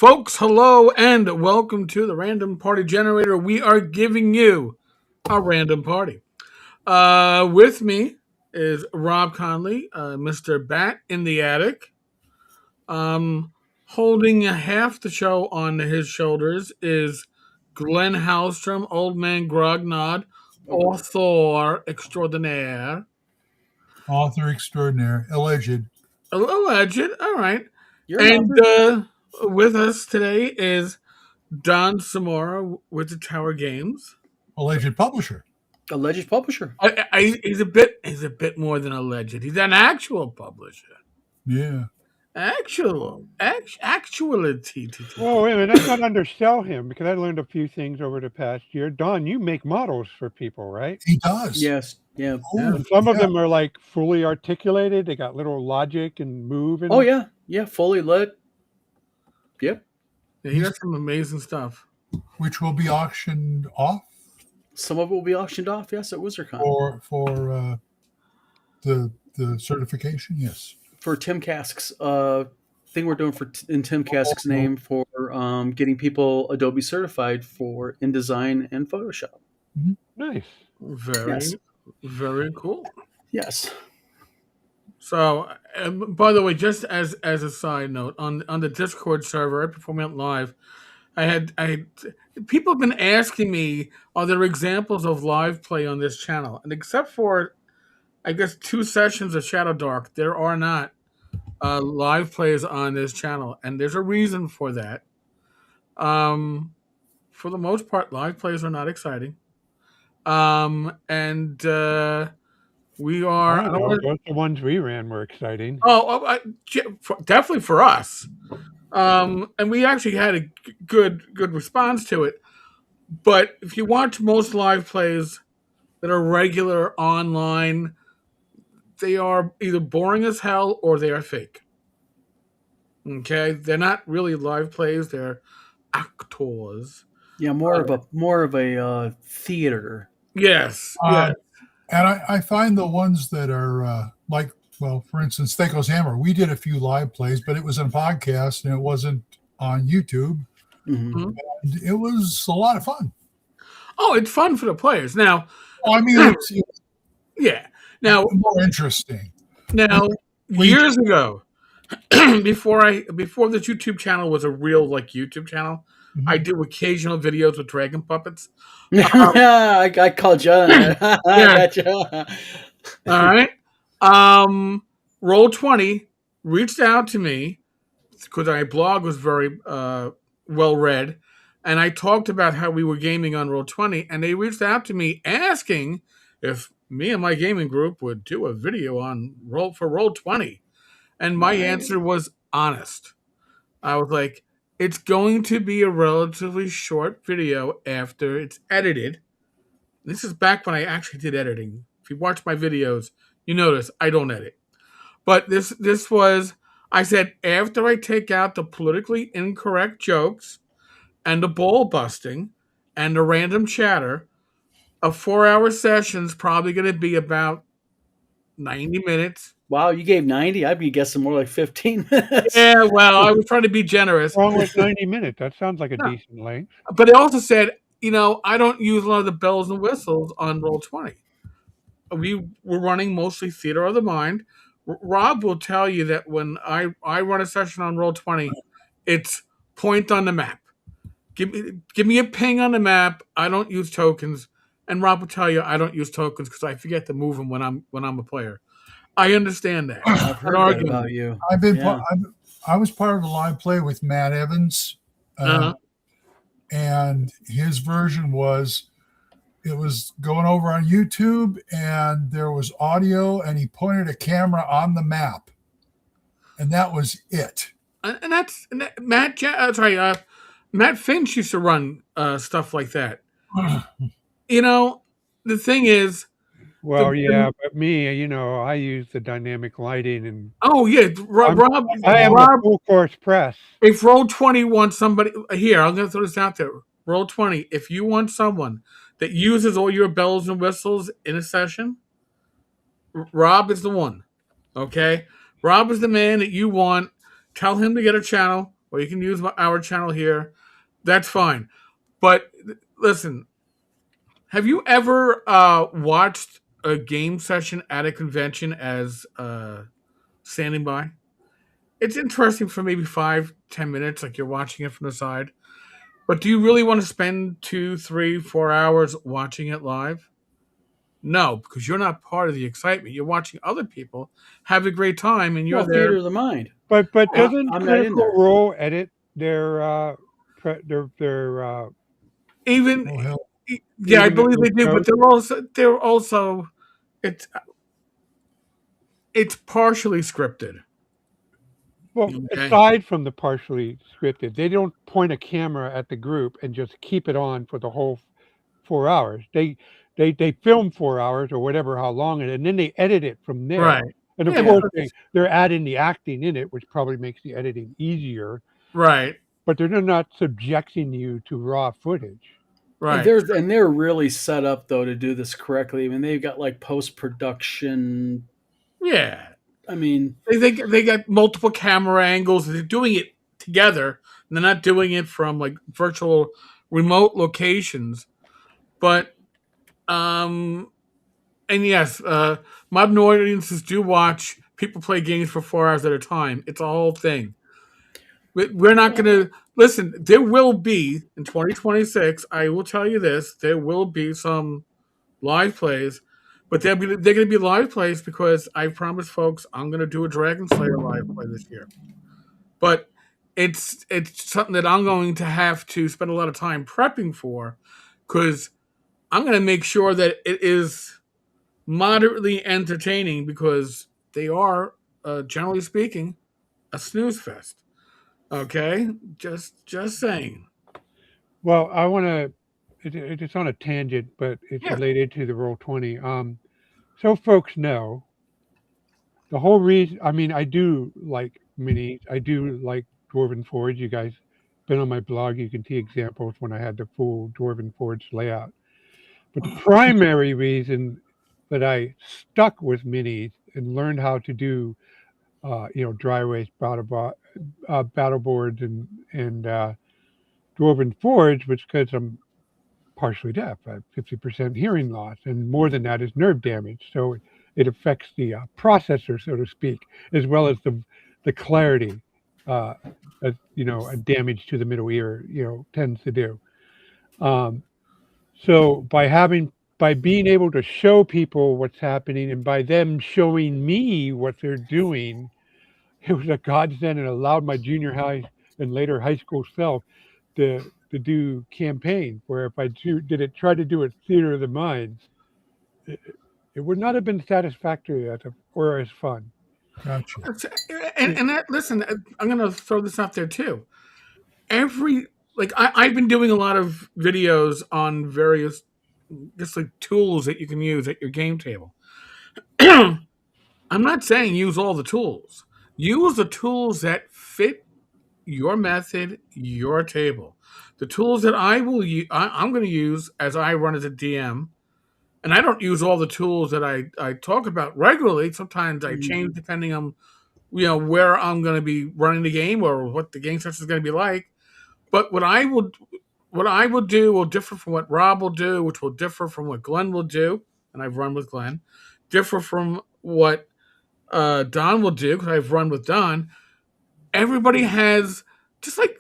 Folks, hello and welcome to the Random Party Generator. We are giving you a random party. With me is Rob Conley, Mr. Bat in the Attic. Holding half the show on his shoulders is Glenn Hallstrom, Old Man Grognard, author extraordinaire. Author extraordinaire, alleged. Alleged, all right. You're an And author. with us today is Don Samora with the Tower Games. Alleged publisher. Alleged publisher. He's a bit more than alleged. He's an actual publisher. Yeah. Actuality. Well, wait a minute. Let's not undersell him because I learned a few things over the past year. Don, you make models for people, right? He does. Yes. Yeah. Oh, And some of yeah. them are like fully articulated. They got little logic and move. And Oh yeah. Yeah. Fully lit. Yep. Yeah, he does some amazing stuff. Which will be auctioned off Some of it will be auctioned off. Yes, at WizardCon for the certification. Yes. for Tim Kask's thing we're doing in Tim Kask's name for getting people Adobe certified for InDesign and Photoshop. Nice. Very cool. Yes. So, by the way, just as a side note, on the Discord server, right before we went live, I had people have been asking me, are there examples of live play on this channel? And except for, I guess, 2 sessions of Shadow Dark, there are not live plays on this channel, and there's a reason for that. For the most part, live plays are not exciting. And we are. I don't know, both the ones we ran were exciting. Definitely for us. And we actually had a good response to it. But if you watch most live plays that are regular online, they are either boring as hell or they are fake. Okay, they're not really live plays; they're actors. Yeah. More of a theater. Yes, And I find the ones that are like, well, for instance, Thaco's Hammer. We did a few live plays, but it was in a podcast and it wasn't on YouTube. Mm-hmm. And it was a lot of fun. Oh, it's fun for the players. Now, I mean, it's yeah. Now, more interesting. Now, years ago, before this YouTube channel was a real YouTube channel, I do occasional videos with dragon puppets. I called you. I got you. All right. Roll20 reached out to me because my blog was very well read, and I talked about how we were gaming on Roll20, and they reached out to me asking if me and my gaming group would do a video on Roll20. And my answer was honest. I was like, it's going to be a relatively short video after it's edited. This is back when I actually did editing. If you watch my videos, you notice I don't edit. But this was, I said, after I take out the politically incorrect jokes and the ball busting and the random chatter, a 4-hour session's probably going to be about 90 minutes. Wow, you gave 90? I'd be guessing more like 15 minutes. Yeah, well, I was trying to be generous. Wrong with 90 minutes. That sounds like a decent length. But I also said, I don't use a lot of the bells and whistles on Roll20. We were running mostly theater of the mind. Rob will tell you that when I run a session on Roll20, it's point on the map. Give me a ping on the map. I don't use tokens. And Rob will tell you I don't use tokens because I forget to move them when I'm a player. I understand that. I've heard that about you. I was part of a live play with Matt Evans, and his version was it was going over on YouTube, and there was audio, and he pointed a camera on the map, and that was it. And that's Matt Finch used to run stuff like that. The thing is. Well, yeah, but me, I use the dynamic lighting and. Oh yeah, Rob. I am a full course press. If Roll20 wants somebody here, I'm going to throw this out there. Roll20. If you want someone that uses all your bells and whistles in a session, Rob is the one. Okay, Rob is the man that you want. Tell him to get a channel. or you can use our channel here. That's fine. But listen, have you ever watched a game session at a convention as standing by? It's interesting for maybe 5-10 minutes, like you're watching it from the side. But do you really want to spend 2, 3, 4 hours watching it live? No, because you're not part of the excitement. You're watching other people have a great time, and you're Well, there. theater of the mind. But Yeah, doesn't I'm not in Critical there. Role edit their their Even Oh, hell. yeah, I Even believe in they do, but shows? they're also it's it's partially scripted. Well, Okay. aside from the partially scripted, they don't point a camera at the group and just keep it on for the whole 4 hours. They film 4 hours or whatever how long it, and then they edit it from there. Right. And of Yeah, course, but- they're adding the acting in it, which probably makes the editing easier. Right. But they're not subjecting you to raw footage. Right. They're really set up though to do this correctly. I mean, they've got like post production. Yeah. I mean, They got multiple camera angles. They're doing it together. And they're not doing it from like virtual remote locations. But and yes, modern audiences do watch people play games for 4 hours at a time. It's a whole thing. We're not going to listen. There will be in 2026. I will tell you this: there will be some live plays, but they're going to be live plays because I promised folks I'm going to do a Dragon Slayer live play this year. But it's something that I'm going to have to spend a lot of time prepping for because I'm going to make sure that it is moderately entertaining because they are, generally speaking, a snooze fest. Okay, just saying. Well, I want to. It's on a tangent, but it's Yeah. related to the Roll20. So folks know, the whole reason. I mean, I do like minis. I do like Dwarven Forge. You guys been on my blog. You can see examples when I had the full Dwarven Forge layout. But the primary reason that I stuck with minis and learned how to do, dry waste battle boards and Dwarven Forge was because I'm partially deaf. I have 50% hearing loss, and more than that is nerve damage. So it affects the processor, so to speak, as well as the clarity, as a damage to the middle ear, tends to do. So by being able to show people what's happening, and by them showing me what they're doing, it was a godsend and allowed my junior high and later high school self to do campaign. Where if I try to do it theater of the mind, it would not have been satisfactory or as fun. Gotcha. And that, listen, I'm going to throw this out there too. I've been doing a lot of videos on various just like tools that you can use at your game table. I'm not saying use all the tools. Use the tools that fit your method, your table. The tools that I'm going to use as I run as a DM, and I don't use all the tools that I talk about regularly. Sometimes I change depending on where I'm going to be running the game or what the game session is going to be like. But what I will do will differ from what Rob will do, which will differ from what Glenn will do, and I've run with Glenn. Differ from what Don will do, because I've run with Don. Everybody has just like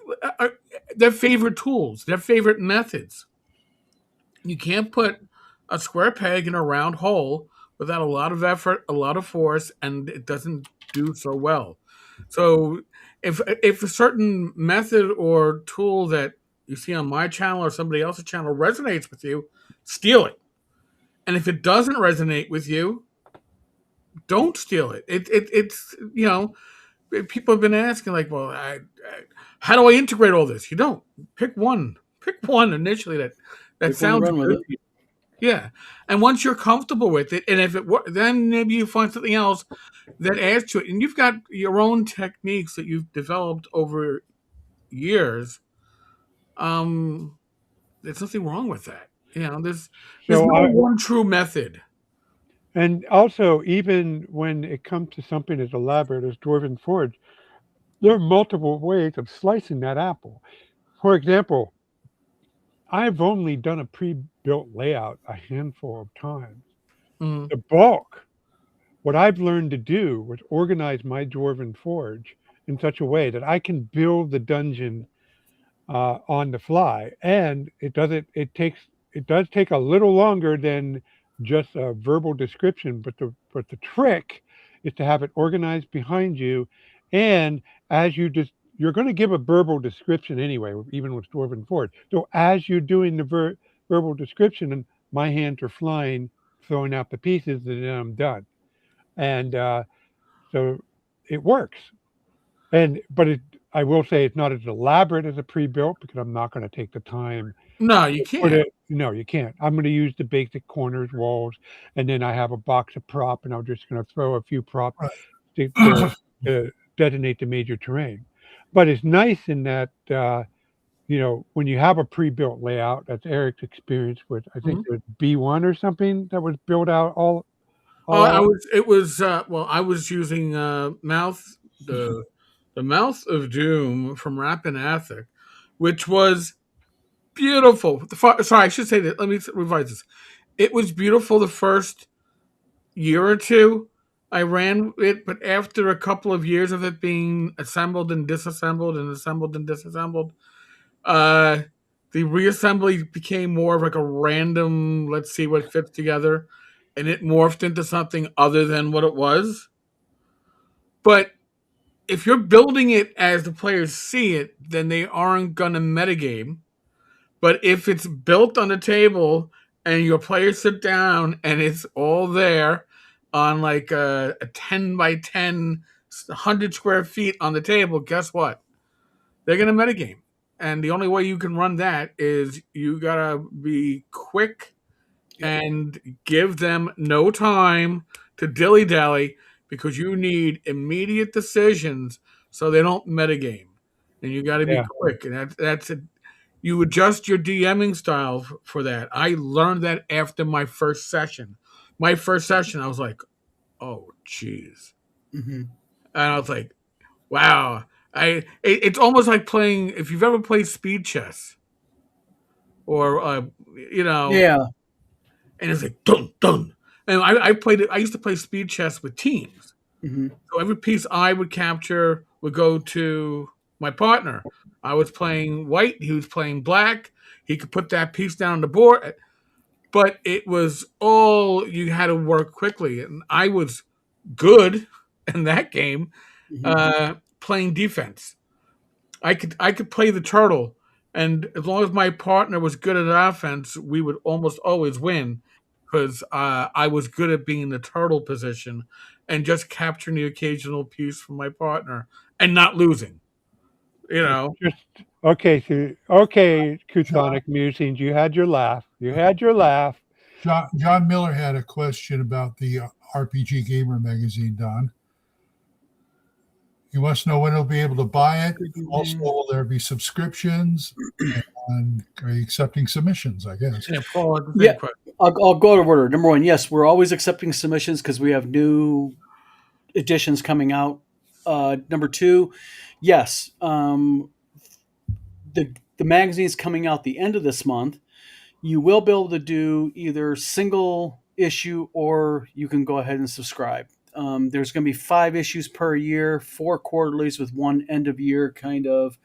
their favorite tools, their favorite methods. You can't put a square peg in a round hole without a lot of effort, a lot of force, and it doesn't do so well. So if a certain method or tool that you see on my channel or somebody else's channel resonates with you, steal it. And if it doesn't resonate with you, don't steal it. It's people have been asking like, well, how do I integrate all this? You don't. Pick one initially that sounds run with good. it. Yeah, and once you're comfortable with it, and if it works, then maybe you find something else that adds to it, and you've got your own techniques that you've developed over years. There's nothing wrong with that. There's no one true method. And also, even when it comes to something as elaborate as Dwarven Forge, there are multiple ways of slicing that apple. For example, I've only done a pre-built layout a handful of times. Mm. The bulk, what I've learned to do was organize my Dwarven Forge in such a way that I can build the dungeon on the fly, and it does take a little longer than just a verbal description. But the trick is to have it organized behind you, and as you just you're going to give a verbal description anyway, even with Dwarven Forge. So as you're doing the verbal description, and my hands are flying, throwing out the pieces, and then I'm done. And so it works. But I will say it's not as elaborate as a pre-built because I'm not going to take the time. No, you can't. No, you can't. I'm going to use the basic corners, walls, and then I have a box of prop, and I'm just going to throw a few props to detonate the major terrain. But it's nice in that when you have a pre-built layout, that's Eric's experience with. I think it was B1 or something that was built out all. I was using the Mouth of Doom from Rapid Athic, which was beautiful. Sorry, I should say that. Let me revise this. It was beautiful the first year or two. I ran it, but after a couple of years of it being assembled and disassembled and assembled and disassembled, the reassembly became more of like a random, let's see what fits together, and it morphed into something other than what it was. But if you're building it as the players see it, then they aren't going to metagame. But if it's built on the table and your players sit down and it's all there on like a 10 by 10, 100 square feet on the table, guess what? They're going to metagame. And the only way you can run that is you got to be quick and give them no time to dilly-dally because you need immediate decisions so they don't metagame. And you got to be quick. And that's it. You adjust your DMing style for that. I learned that after my first session. My first session, I was like, oh, jeez. Mm-hmm. And I was like, wow. It's almost like playing, if you've ever played speed chess or, Yeah. and it's like, dun, dun. And I played it. I used to play speed chess with teams. Mm-hmm. So every piece I would capture would go to my partner. I was playing white. He was playing black. He could put that piece down on the board. But it was all, you had to work quickly. And I was good in that game playing defense. I could play the turtle. And as long as my partner was good at offense, we would almost always win because I was good at being in the turtle position and just capturing the occasional piece from my partner and not losing. Okay, Chthonic Musings, you had your laugh. John Miller had a question about the RPG Gamer magazine, Don. He wants to know when he'll be able to buy it. Also, will there be subscriptions and are you accepting submissions, I guess? Yeah, I'll go to order. Number one, yes, we're always accepting submissions because we have new editions coming out. Number two, yes, the magazine is coming out the end of this month. You will be able to do either single issue or you can go ahead and subscribe. There's going to be 5 issues per year, 4 quarterlies with 1 end of year kind of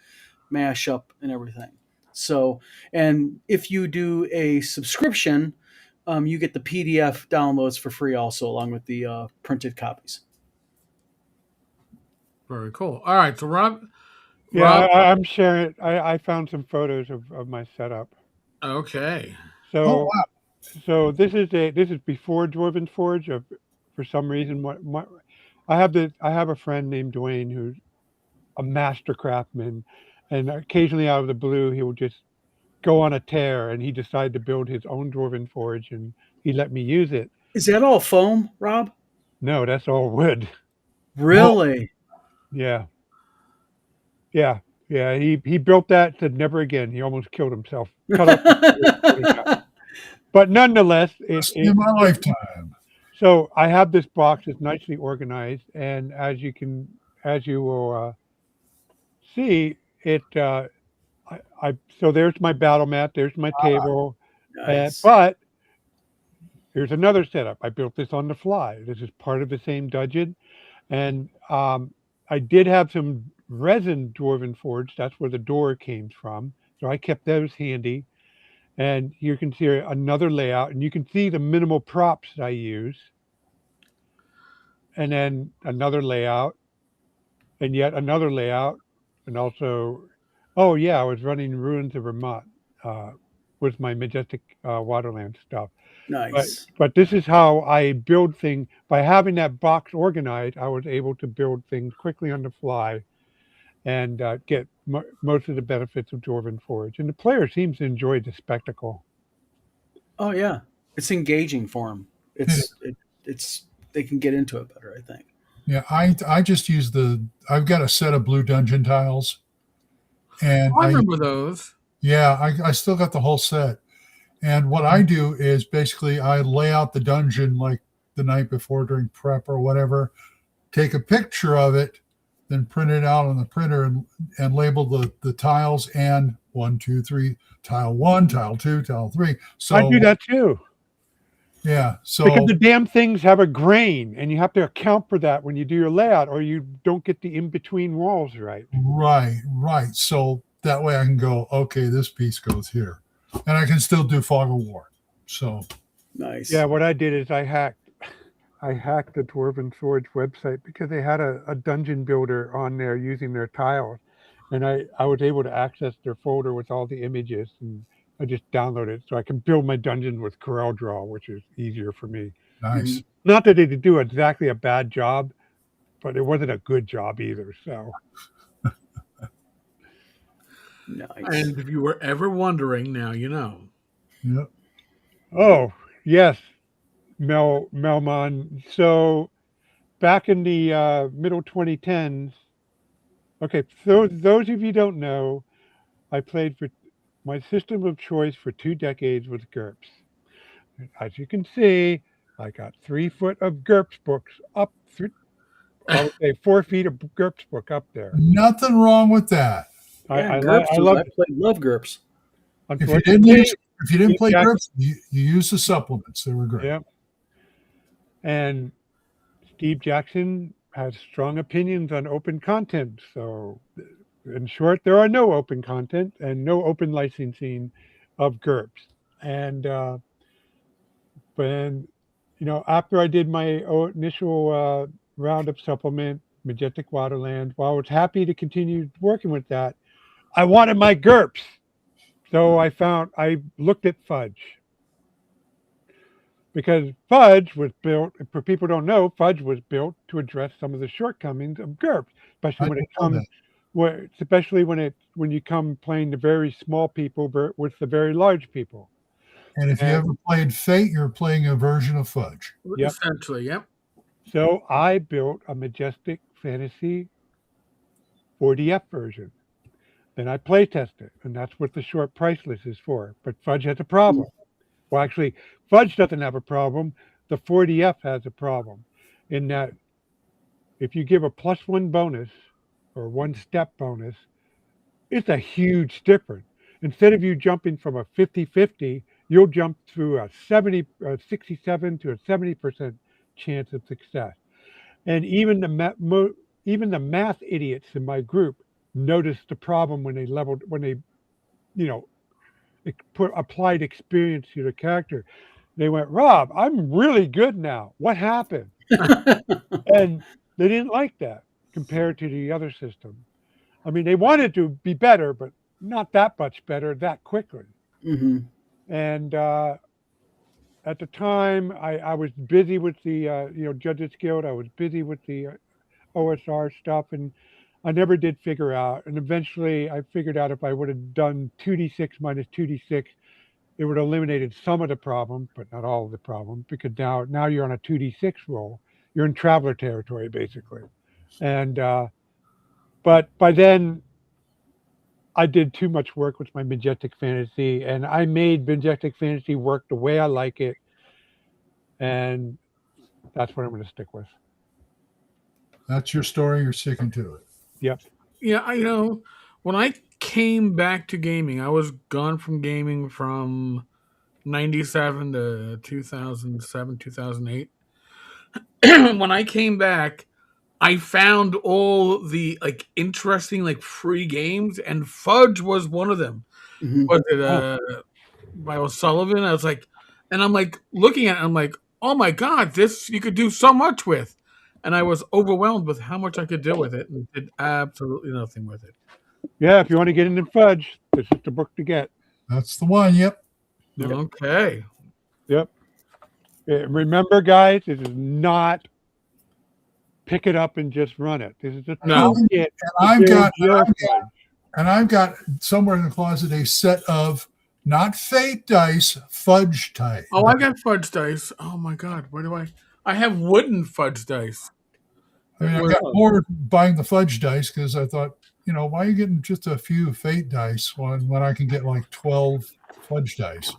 mashup and everything. So, and if you do a subscription, you get the PDF downloads for free also, along with the printed copies. Very cool. All right, so Rob. I'm sharing. I found some photos of my setup. Okay. So, so this is before Dwarven Forge. For some reason, I have a friend named Dwayne who's a master craftsman, and occasionally out of the blue he will just go on a tear, and he decided to build his own Dwarven Forge, and he let me use it. Is that all foam, Rob? No, that's all wood. Really? Yeah. He built that, said never again. He almost killed himself. But nonetheless, in my lifetime. So I have this box that's nicely organized, and as you will see, so there's my battle mat, there's my table, Nice. but here's another setup. I built this on the fly. This is part of the same dungeon, and I did have some resin dwarven forge. That's where the door came from, so I kept those handy. And you can see another layout, and you can see the minimal props that I use, and then another layout, and yet another layout, and also, oh yeah, I was running Ruins of Vermont with my Majestic Waterland stuff. Nice. But this is how I build things. By having that box organized, I was able to build things quickly on the fly and get most of the benefits of Dwarven Forge. And the player seems to enjoy the spectacle. Oh yeah, it's engaging for them. It's they can get into it better, I think. Yeah, I just use I've got a set of blue dungeon tiles, and I remember those. Yeah, I still got the whole set. And what I do is basically I lay out the dungeon like the night before during prep or whatever, take a picture of it, then print it out on the printer and label the tiles and 1, 2, 3, tile 1, tile 2, tile 3. So I do that too. Yeah. So because the damn things have a grain, and you have to account for that when you do your layout, or you don't get the in-between walls right. Right. So that way I can go, okay, this piece goes here. And I can still do Fog of War. So nice. Yeah, what I did is I hacked the Dwarven Forge website because they had a dungeon builder on there using their tiles. And I was able to access their folder with all the images, and I just downloaded it so I can build my dungeon with CorelDRAW, which is easier for me. nice. Not that they did do exactly a bad job, but it wasn't a good job either. So Nice. And if you were ever wondering, now you know. Yep. oh yes, Melmon. So back in the middle 2010s, okay, so those of you don't know, I played for my system of choice for 2 decades was GURPS. As you can see, I got 3 foot of GURPS books up through, I would say 4 feet of GURPS book up there. Nothing wrong with that. Yeah, I GURPS. love I love GURPS. If you Unfortunately, didn't play Jackson- GURPS, you use the supplements. They were great. yeah. And Steve Jackson has strong opinions on open content. So, in short, there are no open content and no open licensing of GURPS. And when, after I did my initial Roundup supplement, Majestic Waterland, while I was happy to continue working with that, I wanted my GURPS. So I looked at Fudge. Because Fudge was built, for people who don't know, Fudge was built to address some of the shortcomings of GURPS, especially when you come playing the very small people with the very large people. And if you ever played Fate, you're playing a version of Fudge. Yep. Essentially, yep. So I built a Majestic Fantasy 4DF version. Then I play test it, and that's what the short price list is for. But Fudge has a problem. Well, actually, Fudge doesn't have a problem. The 4DF has a problem in that if you give a +1 bonus or 1 step bonus, it's a huge difference. Instead of you jumping from a 50-50, you'll jump through a 67 to a 70% chance of success. And even the math idiots in my group noticed the problem when they applied experience to the character. They went, Rob, I'm really good now. What happened? And they didn't like that compared to the other system. I mean, they wanted to be better, but not that much better that quickly. Mm-hmm. And at the time, I was busy with the Judges Guild. I was busy with the OSR stuff, and I never did figure out. And eventually, I figured out if I would have done 2d6 minus 2d6, it would have eliminated some of the problem, but not all of the problem, because now you're on a 2d6 roll. You're in traveler territory, basically. And but by then, I did too much work with my Majestic Fantasy, and I made Majestic Fantasy work the way I like it, and that's what I'm going to stick with. That's your story. You're sticking to it. Yep. Yeah, when I came back to gaming, I was gone from gaming from 97 to 2007, 2008. When I came back, I found all the like interesting like free games, and Fudge was one of them. Hmm. Was it Oh, by O'Sullivan? I was like, and I'm like looking at it, I'm like, oh my god, this you could do so much with. And I was overwhelmed with how much I could do with it and did absolutely nothing with it. yeah. If you want to get into Fudge, this is the book to get. That's the one. Yep. Yep. Okay. Yep. Remember, guys, this is not pick it up and just run it. This is a No. toolkit. I've got your Fudge. and I've got somewhere in the closet a set of not fate dice, fudge dice. Oh, I got fudge dice. Oh my god, where do I have wooden fudge dice. I mean, I got more buying the fudge dice because I thought, why are you getting just a few fate dice when I can get like 12 fudge dice?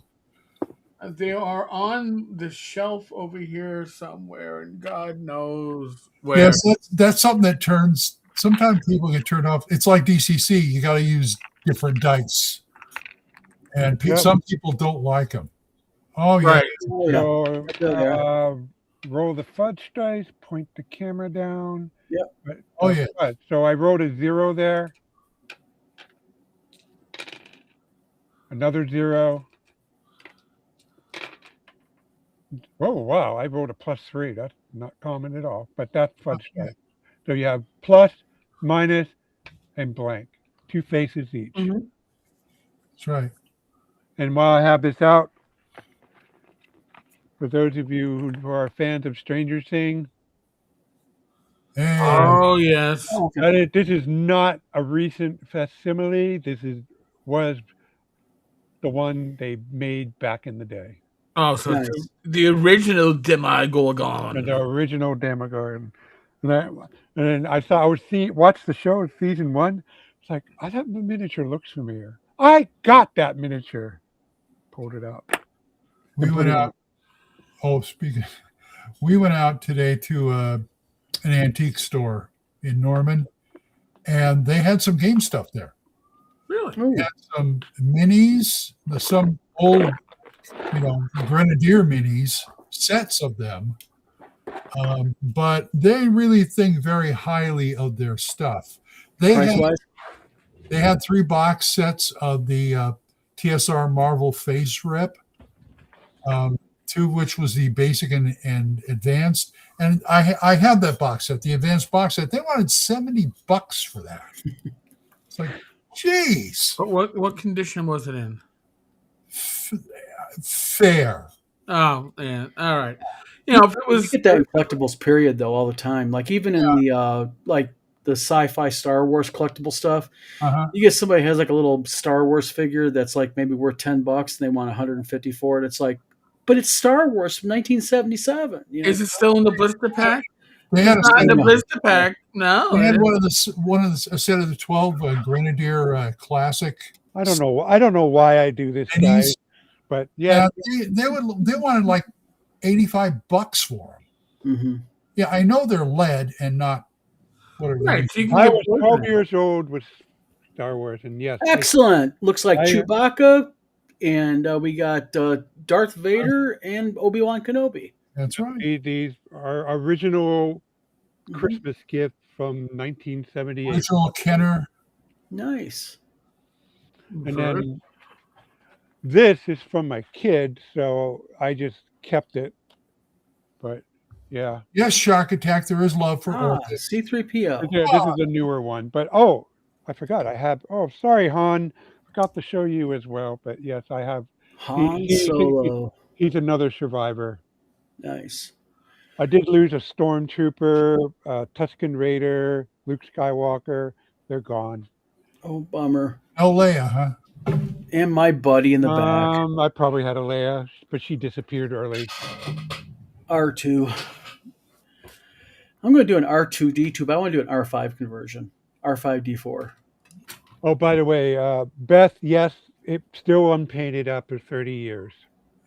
They are on the shelf over here somewhere, and God knows where. Yes, that's something that turns. Sometimes people get turned off. It's like DCC. You got to use different dice, and Yep. some people don't like them. Oh yeah, Right. Oh, yeah. So there. roll the fudge dice, point the camera down. Yep. But Oh, that's yeah. fudge. So I wrote a 0 there. Another 0. Oh wow! I wrote a +3. That's not common at all. But that's fudge Okay. dice. So you have plus, minus, and blank. 2 faces each. Mhm. that's right. And while I have this out, for those of you who are fans of Stranger Things, And Oh yes. Oh, okay. this is not a recent facsimile. This was the one they made back in the day. Oh, so Nice. the original And Demogorgon. the original Demogorgon. And then I saw, watched the show, season 1. It's like, I thought the miniature looks familiar. I got that miniature. Pulled it out. we went out. Oh, we went out today to an antique store in Norman, and they had some game stuff there. Really? Ooh. They had some minis, some old, Grenadier minis, sets of them. But they really think very highly of their stuff. They Price-wise? had 3 box sets of the TSR Marvel Face Rip, 2 of which was the basic and advanced. And I had that box set, the advanced box set. They wanted $70 for that. It's like, geez, But what condition was it in? fair. Oh, yeah. All right. If it You was get that in collectibles period though all the time. Like even in the the sci-fi Star Wars collectible stuff, Uh-huh. you get somebody who has like a little Star Wars figure that's like maybe worth $10 and they want 150 for it. It's like, but it's Star Wars from 1977. is it still in the blister pack? They had It's not in the No. blister pack. No. They had a set of the 12 Grenadier Classic. I don't know. I don't know why I do this, guys. minis. But yeah, They wanted like $85 for them. Mm-hmm. Yeah, I know they're lead and not whatever. Right. So you can I get was both 12 of years old with Star Wars, and yes, Excellent. Looks like I- Chewbacca, and we got Darth Vader and Obi-Wan Kenobi. That's right. these are original Mhm. Christmas gift from 1978. Original Kenner. Nice. And then this is from my kid, so I just kept it. But yeah, Yes, Shark Attack. There is love for Ah, Orcus. C-3PO. this is a newer one. But I forgot. I have. Oh, sorry, Han. Forgot to show you as well. But yes, I have. Han Solo. He's another survivor. Nice. I did lose a stormtrooper, Tusken Raider, Luke Skywalker. They're gone. Oh, bummer. No Leia, huh? And my buddy in the back, I probably had a Leia, but she disappeared early. R2. I'm going to do an R2D2, but I want to do an R5 conversion. R5D4. Oh, by the way, Beth, yes, it's still unpainted after 30 years.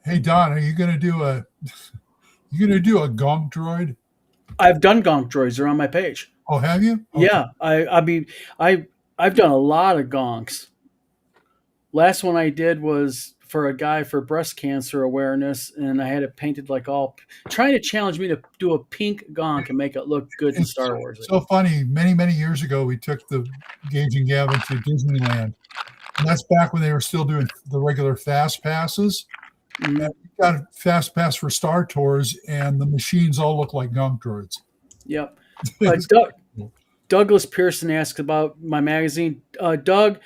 Hey Don, are you gonna do a Gonk droid? I've done gonk droids. They're on my page. Oh, have you? Okay. Yeah, I mean, I've done a lot of gonks. Last one I did was for a guy for breast cancer awareness, and I had it painted like all trying to challenge me to do a pink gonk and make it look good in It's Star Wars. so funny. Many years ago, we took the Gage and Gavin to Disneyland, and that's back when they were still doing the regular fast passes. Mhm. And we got a fast pass for Star Tours, and the machines all look like gonk droids. Yep. Douglas Pearson asked about my magazine. Doug,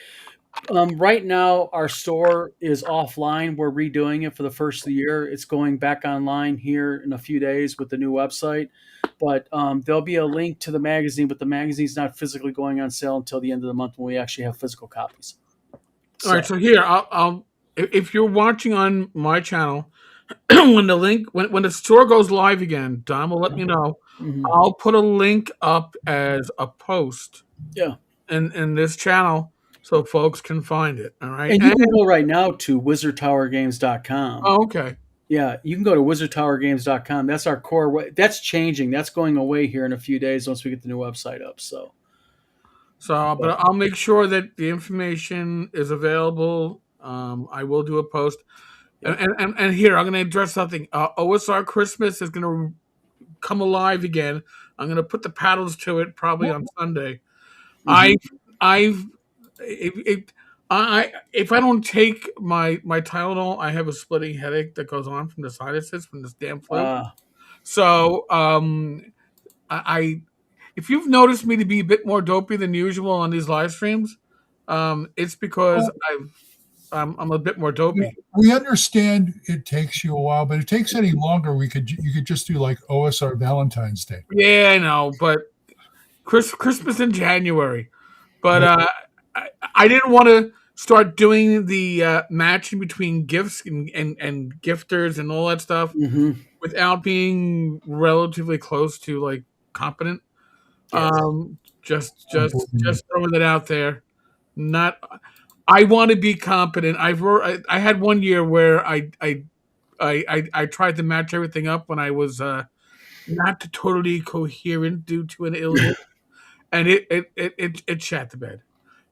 right now our store is offline. We're redoing it for the first of the year. It's going back online here in a few days with the new website. But there'll be a link to the magazine, but the magazine's not physically going on sale until the end of the month when we actually have physical copies. All right, so here I'll if you're watching on my channel, when the store goes live again, Don will let me know. Mhm. I'll put a link up as a post. Yeah. In this channel so folks can find it. All right. And you can go right now to wizardtowergames.com. Oh, okay. Yeah, you can go to wizardtowergames.com. That's our core. That's changing. That's going away here in a few days once we get the new website up. So, but I'll make sure that the information is available. I will do a post. And here, I'm going to address something. OSR Christmas is going to come alive again. I'm going to put the paddles to it probably on Sunday. Mhm. If I don't take my Tylenol, I have a splitting headache that goes on from the sinuses from this damn flu. So if you've noticed me to be a bit more dopey than usual on these live streams, it's because I'm a bit more dopey. We understand it takes you a while, but if it takes any longer, you could just do like OSR Valentine's Day. Yeah, I know, but Christmas in January. But I didn't want to start doing the matching between gifts and gifters and all that stuff Mhm. without being relatively close to like competent. Yes. Just throwing it out there. Not, I want to be competent. I had one year where I tried to match everything up when I was not totally coherent due to an illness, and it shat the bed,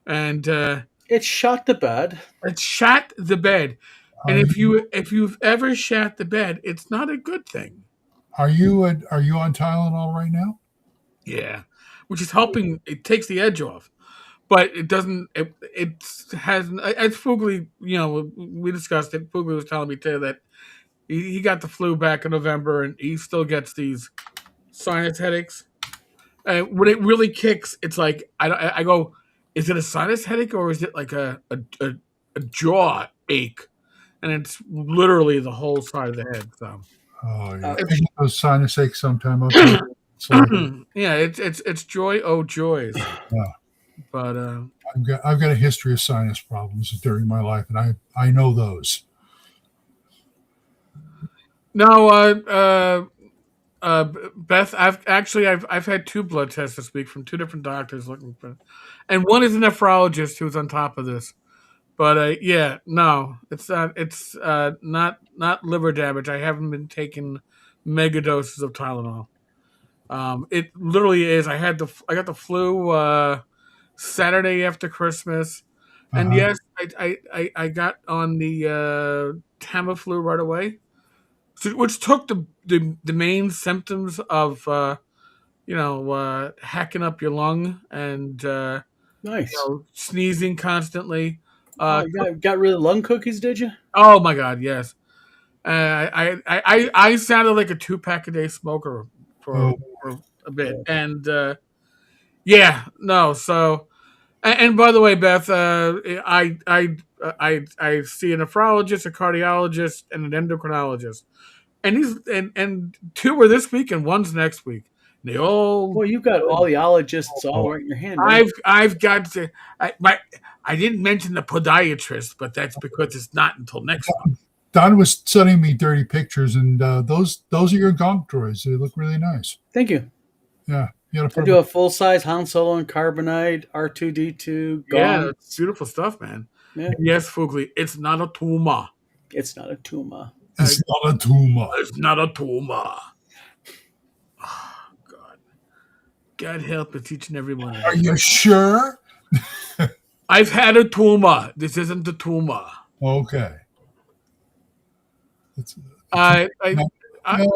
and It shot the bed. it shat the bed. And if you've ever shat the bed, it's not a good thing. Are you on Tylenol right now? Yeah, which is helping. It takes the edge off, but it doesn't. It has as Fugly. We discussed it. Fugly was telling me too that he got the flu back in November, and he still gets these sinus headaches. And when it really kicks, it's like I go, is it a sinus headache or is it like a jaw ache? And it's literally the whole side of the head. So, oh yeah, I get those sinus aches sometime. yeah, it's joy, oh joys. Yeah. But I've got a history of sinus problems during my life, and I know those. No, Beth, I've had 2 blood tests this week from 2 different doctors looking for, and one is a nephrologist who's on top of this. But yeah, no, it's not liver damage. I haven't been taking mega doses of Tylenol. It literally is. I got the flu Saturday after Christmas, and yes, I got on the Tamiflu right away, which took the main symptoms of hacking up your lung and Nice. sneezing constantly. You got rid of lung cookies, did you? Oh my God, yes. I sounded like a 2-pack a day smoker for a bit, and yeah, no. So, and by the way, Beth, I see a nephrologist, a cardiologist, and an endocrinologist, and 2 were this week and 1's next week. They all. Well, you've got all the ologists all right in your hand. Right? I've got to. I didn't mention the podiatrist, but that's because it's not until next month. Don was sending me dirty pictures, and those are your gonk droids. They look really nice. Thank you. Yeah, I do a full size Han Solo and Carbonite, R2D2. Yeah, it's beautiful stuff, man. Yeah. Yes, Fugly, it's not a tumor. It's not a tumor. It's not a tumor. It's not a tumor. Oh, God. God help us, each and every one of Are us. you sure? I've had a tumor. This isn't a tumor. Okay. It's, I no,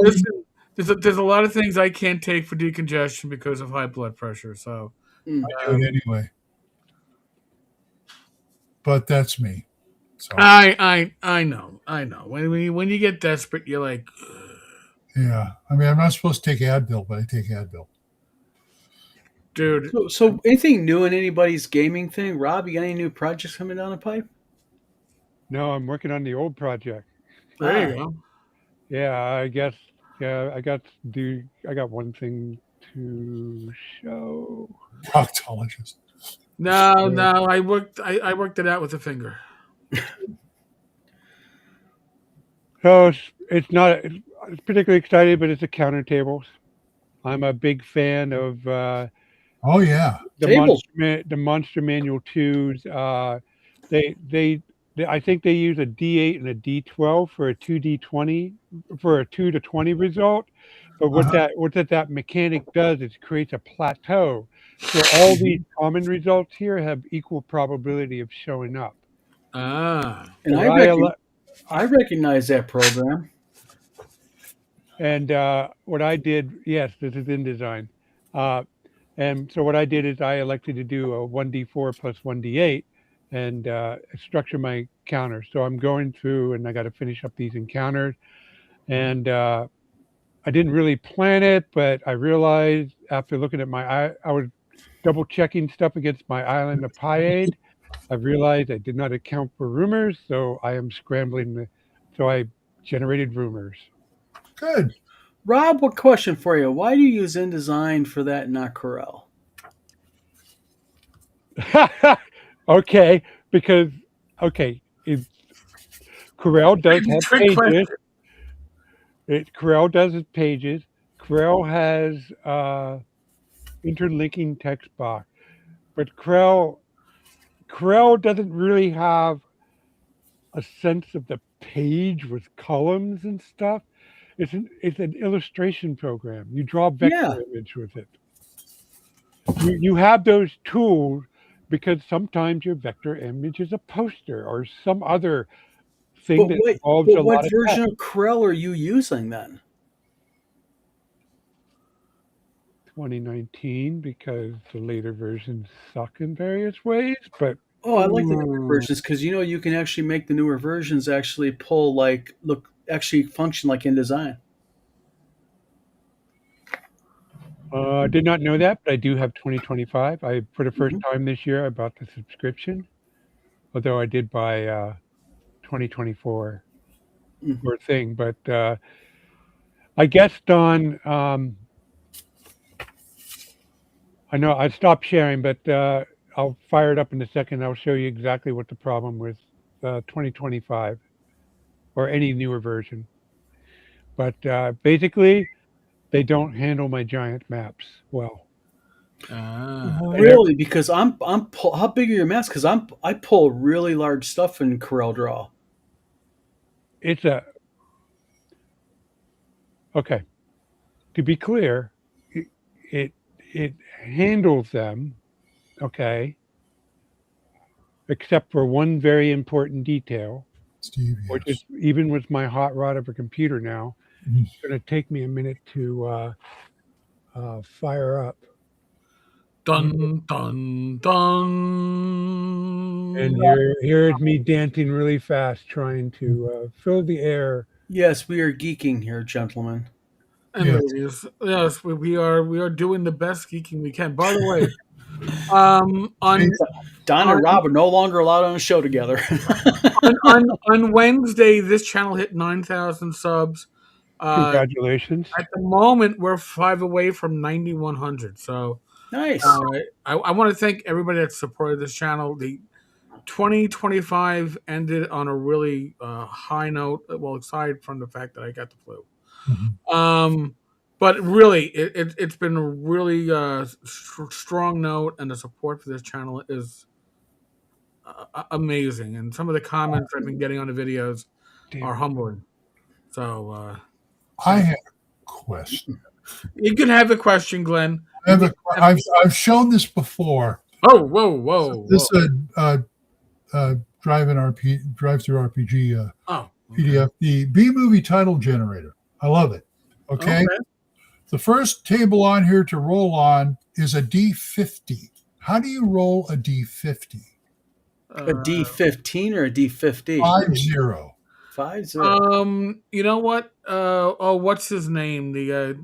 listen. There's a lot of things I can't take for decongestion because of high blood pressure. So Mm. I do it anyway. But that's me. So I know. When you get desperate, you're like, yeah. I mean, I'm not supposed to take Advil, but I take Advil. dude. So anything new in anybody's gaming thing? Rob, you got any new projects coming down the pipe? No, I'm working on the old project. There you go. Yeah, I guess. Yeah, I got one thing to show. Proctologist. No, I worked it out with a finger. So it's particularly exciting, but it's the counter tables. I'm a big fan of Oh yeah. Tables. the Monster Manual 2s. I think they use a D8 and a D12 for a 2D20 for a 2 to 20 result. But what that mechanic does is creates a plateau. So all these common results here have equal probability of showing up. Ah. And I recognize that program. And what I did, yes, this is InDesign. And so what I did is I elected to do a 1d4 plus 1d8 and structure my counters. So I'm going through and I got to finish up these encounters. And I didn't really plan it, but I realized after looking at I was double checking stuff against my island of Piade. I realized I did not account for rumors, so I am scrambling. So I generated rumors. Good. Rob, what question for you? Why do you use InDesign for that and not Corel? Okay, because Corel does have Trick question. pages. Corel does have pages. Corel has interlinking text box, but Corel doesn't really have a sense of the page with columns and stuff. It's an illustration program. You draw vector image with it. You have those tools because sometimes your vector image is a poster or some other thing that involves a lot what of version text. of Corel are you using then? 2019, because the later versions suck in various ways, but I like the newer versions because you can actually make the newer versions actually actually function like InDesign. I did not know that, but I do have 2025. For the first time this year, I bought the subscription, although I did buy 2024 or thing. But I guessed on. I know I stopped sharing, but I'll fire it up in a second. I'll show you exactly what the problem with 2025 or any newer version. But basically, they don't handle my giant maps well. Really? Because I'm how big are your maps? Because I pull really large stuff in Corel Draw. It's okay. To be clear, it handles them, okay, except for one very important detail, Steve, which yes. is even with my hot rod of a computer now, it's going to take me a minute to fire up. Dun dun dun. And here is me dancing really fast, trying to fill the air. Yes, we are geeking here, gentlemen. And ladies, yes, we are doing the best geeking we can. By the way, on Don and Rob are no longer allowed on a show together. on Wednesday, this channel hit 9,000 subs. Congratulations! At the moment, we're 5 away from 9,100. So Nice. I want to thank everybody that supported this channel. The 2025 ended on a really high note. Well, aside from the fact that I got the flu. But really, it's been a really strong note, and the support for this channel is amazing. And some of the comments I've been getting on the videos are humbling. So I have a question. You can have a question, Glenn. I've shown this before. Oh, whoa. This is drive-through RPG Oh, PDF, the B movie title generator. I love it. Okay. The first table on here to roll on is a D50. How do you roll a D50? A D15 or a D50? 5-0. 5-0. You know what? What's his name? The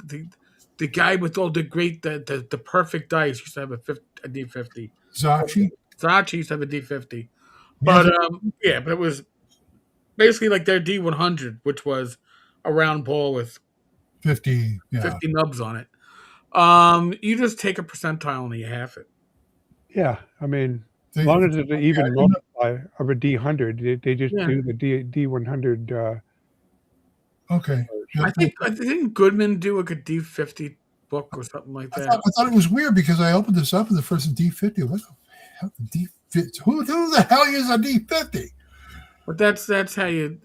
guy with all the great the perfect dice used to have a D50. Zachi. Zachi used to have a D50. But but it was basically like their D100, which was a round ball with 50 nubs on it. You just take a percentile and you half it. Yeah, I mean, as long as it's an even multiply of a D100, they just do the D100. Okay. I think didn't Goodman do like a D50 book or something like that? I thought it was weird because I opened this up and the first D50. What the hell? D50? Who the hell uses a D50? But that's how you.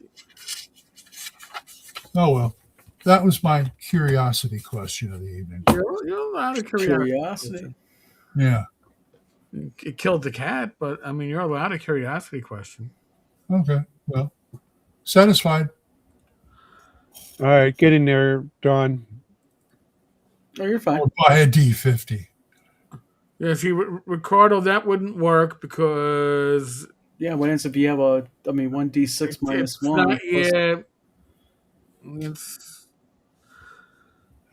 Oh well, that was my curiosity question of the evening. You're allowed a Curiosity. Yeah. It killed the cat, but I mean, you're allowed a curiosity question. Okay. Well, satisfied. All right, get in there, Don. Oh, you're fine. Or buy a D50. Yeah, see, Ricardo, that wouldn't work because. Yeah, what ends if you have 1d6 minus 1? It's.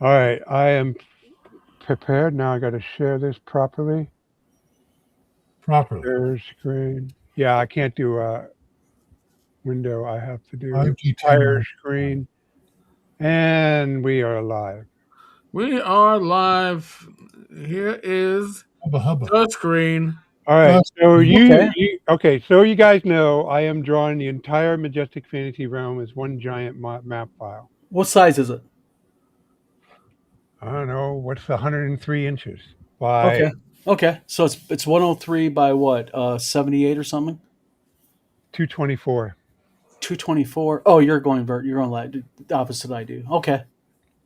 All right, I am prepared. Now I got to share this properly. Share screen. Yeah, I can't do a window. I have to do entire screen. And we are live. We are live. Here is the screen. All right. So so you guys know I am drawing the entire Majestic Fantasy Realm as one giant map file. What size is it? I don't know. What's 103 inches by? Okay. So it's 103 by what? 78 or something? 224. 224. Oh, you're going the opposite I do. Okay.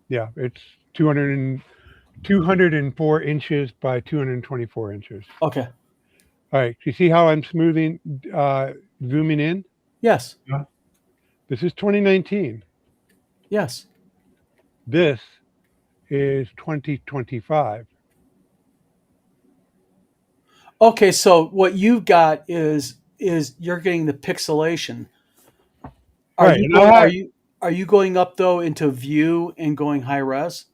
Yeah, it's 204 inches by 224 inches. Okay. All right. You see how I'm zooming in? Yes. This is 2019. Yes. This is 2025. Okay, so what you've got is you're getting the pixelation. Are you going up though into view and going high res?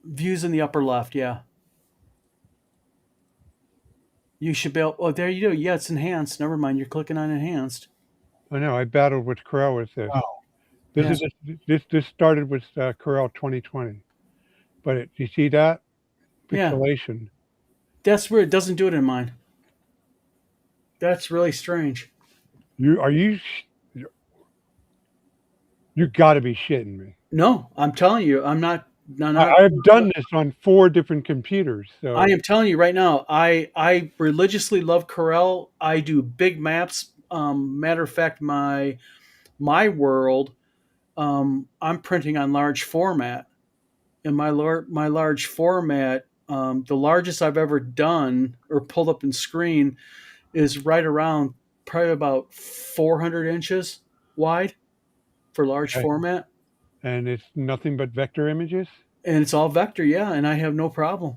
Views in the upper left, yeah. You should be able. Oh, there you go. Yeah, it's enhanced. Never mind. You're clicking on enhanced. I know. I battled with Corel with this. Wow. This started with Corel 2020, but you see that pixelation? Yeah. That's weird. It doesn't do it in mine. That's really strange. You got to be shitting me. No, I'm telling you, I'm not. I've done this on 4 different computers. So I am telling you right now, I religiously love Corel. I do big maps. Matter of fact, my world, I'm printing on large format. In my large format, the largest I've ever done or pulled up in screen is right around probably about 400 inches wide for large format. And it's nothing but vector images? And it's all vector, yeah, and I have no problem.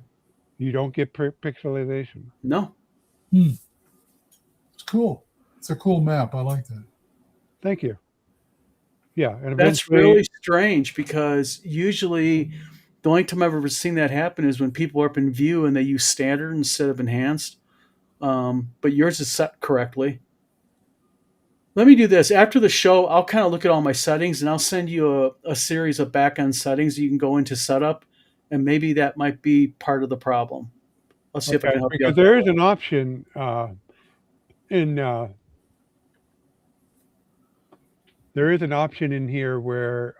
You don't get pixelization? No. It's cool. It's a cool map. I like that. Thank you. Yeah. And that's really strange because usually the only time I've ever seen that happen is when people are up in view and they use standard instead of enhanced. But yours is set correctly. Let me do this. After the show, I'll kind of look at all my settings and I'll send you a series of back-end settings you can go into setup, and maybe that might be part of the problem. I'll see if I can help you out. Because there is an option there is an option in here where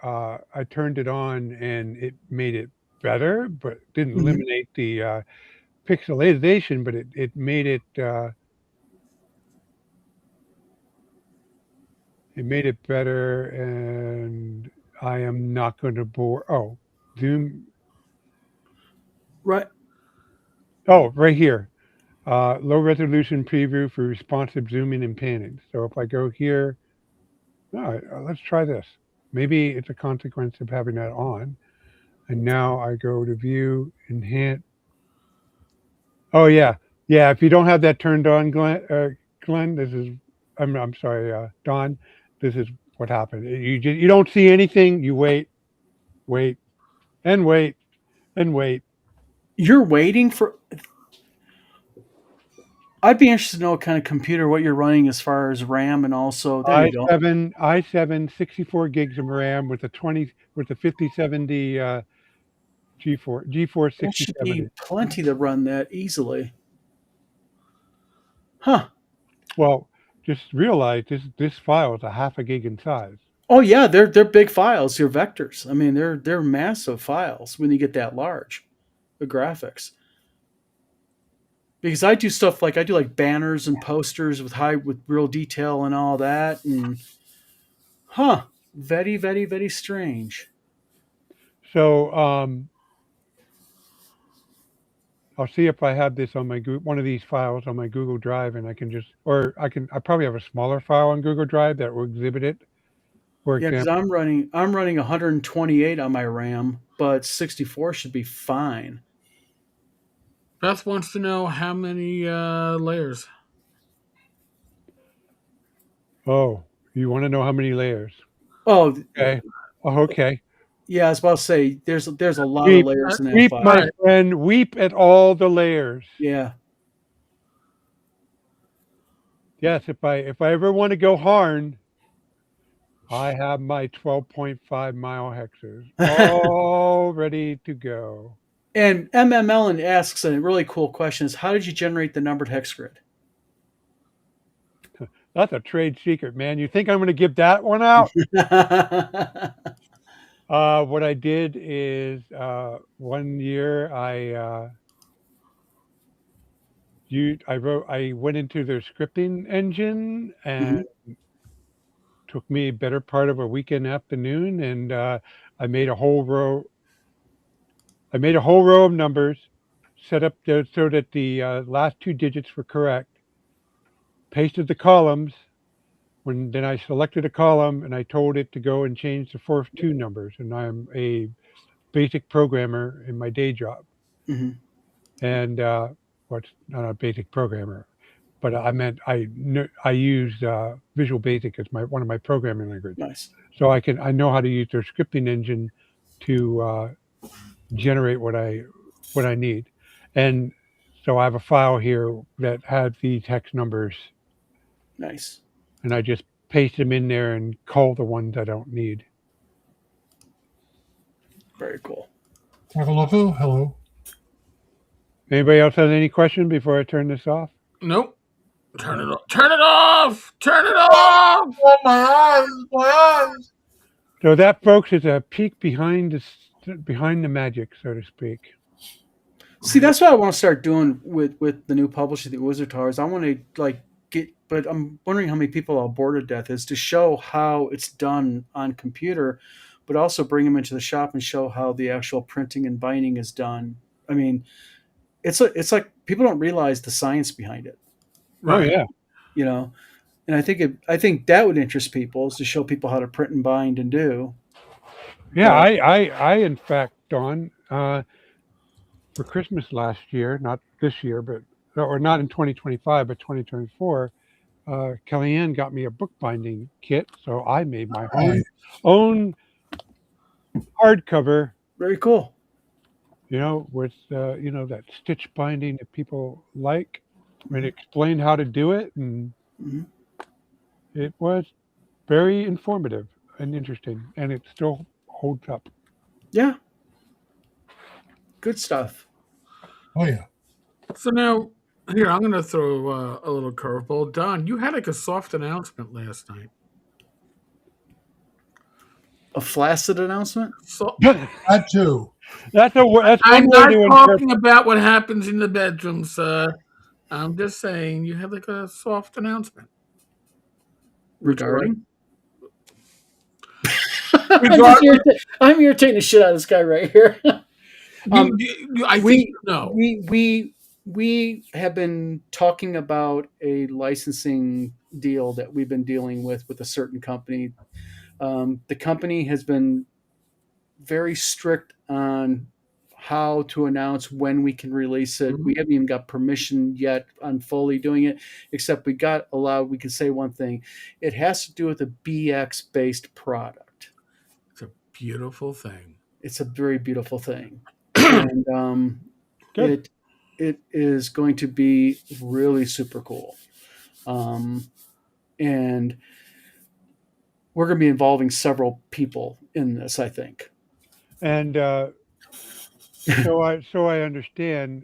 I turned it on and it made it better, but didn't eliminate the pixelization, but it made it better, and I am not going to bore. Oh, Zoom. Right. Oh, right here. Low resolution preview for responsive zooming and panning. So if I go here, let's try this. Maybe it's a consequence of having that on. And now I go to view, enhance. Oh yeah, yeah. If you don't have that turned on, Glenn, this is. I'm sorry, Don. This is what happened. You don't see anything. You wait, wait, and wait, and wait. You're waiting for. I'd be interested to know what kind of computer, what you're running as far as RAM, and also there you go. i7, 64 gigs of RAM with a 5070 GeForce That should 6070. be plenty to run that easily. Huh. Well, just realize this file is a half a gig in size. Oh yeah, they're big files. They're vectors. I mean, they're massive files when you get that large. The graphics. Because I do stuff like banners and posters with real detail and all that, and very very very strange. So I'll see if I have this on my one of these files on my Google Drive, and I probably have a smaller file on Google Drive that will exhibit it. For Yeah, because example, I'm running 128 on my RAM, but 64 should be fine. Beth wants to know how many layers. oh, you want to know how many layers? Oh, Okay. Oh, okay. yeah, I was about to say there's a lot Weep, of layers in that weep, file. my friend, weep at all the layers. Yeah. Yes, if I ever want to go hard, I have my 12.5 mile hexes all ready to go. And MMLN asks a really cool question: is how did you generate the numbered hex grid? That's a trade secret, man. You think I'm going to give that one out? What I did is one year I went into their scripting engine and took me a better part of a weekend afternoon, and I made a whole row. I made a whole row of numbers, set up so that the last two digits were correct. Pasted the columns. Then I selected a column and I told it to go and change the first two numbers. And I'm a basic programmer in my day job. Mm-hmm. And not a basic programmer, but I meant I use Visual Basic as one of my programming languages. Nice. So I know how to use their scripting engine to generate what I need. And so I have a file here that had the text numbers. Nice. And I just paste them in there and call the ones I don't need. Very cool. Hello. Anybody else have any question before I turn this off? Nope. Turn it off. Turn it off. Turn it off. Oh, my eyes. So that, folks, is a peek behind the magic, so to speak. See, that's what I want to start doing with the new publishing, the Wizard Towers. I want to but I'm wondering how many people I'll bore to death is to show how it's done on computer, but also bring them into the shop and show how the actual printing and binding is done. I mean, it's like people don't realize the science behind it. Right. Oh yeah. And I think that would interest people, is to show people how to print and bind and do. Yeah, I in fact, Don, for Christmas last year, not this year, or not in 2025, but 2024, Kellyanne got me a bookbinding kit, so I made my own hardcover. Very cool. With that stitch binding that people like, and explained how to do it, and it was very informative and interesting, and it still holds up. Yeah. Good stuff. Oh yeah. So now, here, I'm going to throw a little curveball. Don, you had a soft announcement last night. A flaccid announcement? So, That too. That's one I'm way not to talking about what happens in the bedroom, sir. I'm just saying you have a soft announcement. Regarding? Regardless, I'm irritating the shit out of this guy right here. I think we, you know. we have been talking about a licensing deal that we've been dealing with a certain company. The company has been very strict on how to announce when we can release it. Mhm. We haven't even got permission yet on fully doing it, except we got allowed. We can say one thing: it has to do with a BX based product. It's a beautiful thing. It's a very beautiful thing, and Good. it is going to be really super cool. And we're going to be involving several people in this, I think. And so I understand,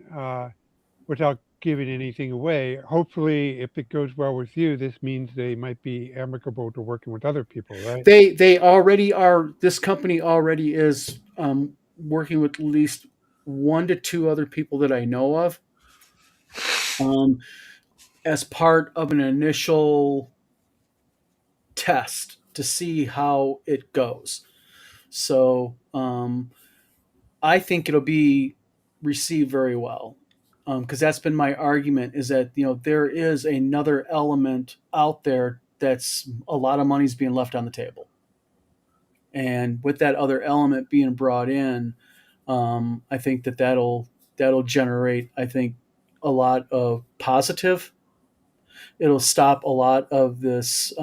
without giving anything away. Hopefully, if it goes well with you, this means they might be amicable to working with other people, right? They already are. This company already is working with at least 1 to 2 other people that I know of, as part of an initial test to see how it goes. So I think it'll be received very well, because that's been my argument, is that there is another element out there that's a lot of money's being left on the table, and with that other element being brought in, I think that'll generate, I think, a lot of positive. It'll stop a lot of this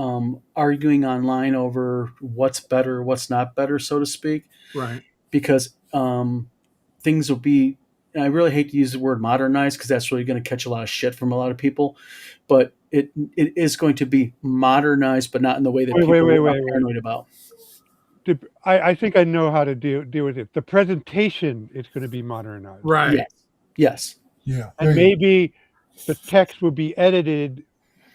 arguing online over what's better, what's not better, so to speak, Right. because things will be. And I really hate to use the word modernized, because that's really going to catch a lot of shit from a lot of people, but it is going to be modernized, but not in the way that Wait, people are wait. paranoid about. I think I know how to deal with it. The presentation is going to be modernized, Right. Yes. Yeah. and there you maybe the text will be edited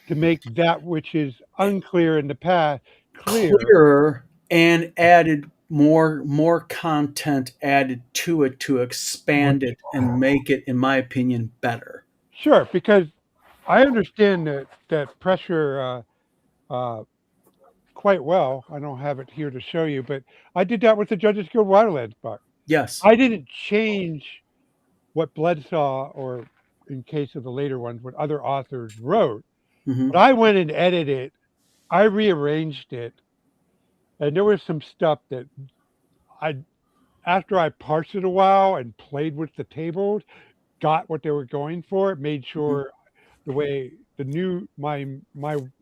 to make that which is unclear in the past clear. Clearer, and added more content added to it to expand it and make it, in my opinion, better. Sure, because I understand that pressure quite well. I don't have it here to show you, but I did that with the Judges Guild Wildlands book. Yes. I didn't change what Bledsaw, or in case of the later ones, what other authors wrote, Mhm. but I went and edited it. I rearranged it, and there was some stuff that I, after I parsed it a while and played with the tables, got what they were going for. It made sure the way the new my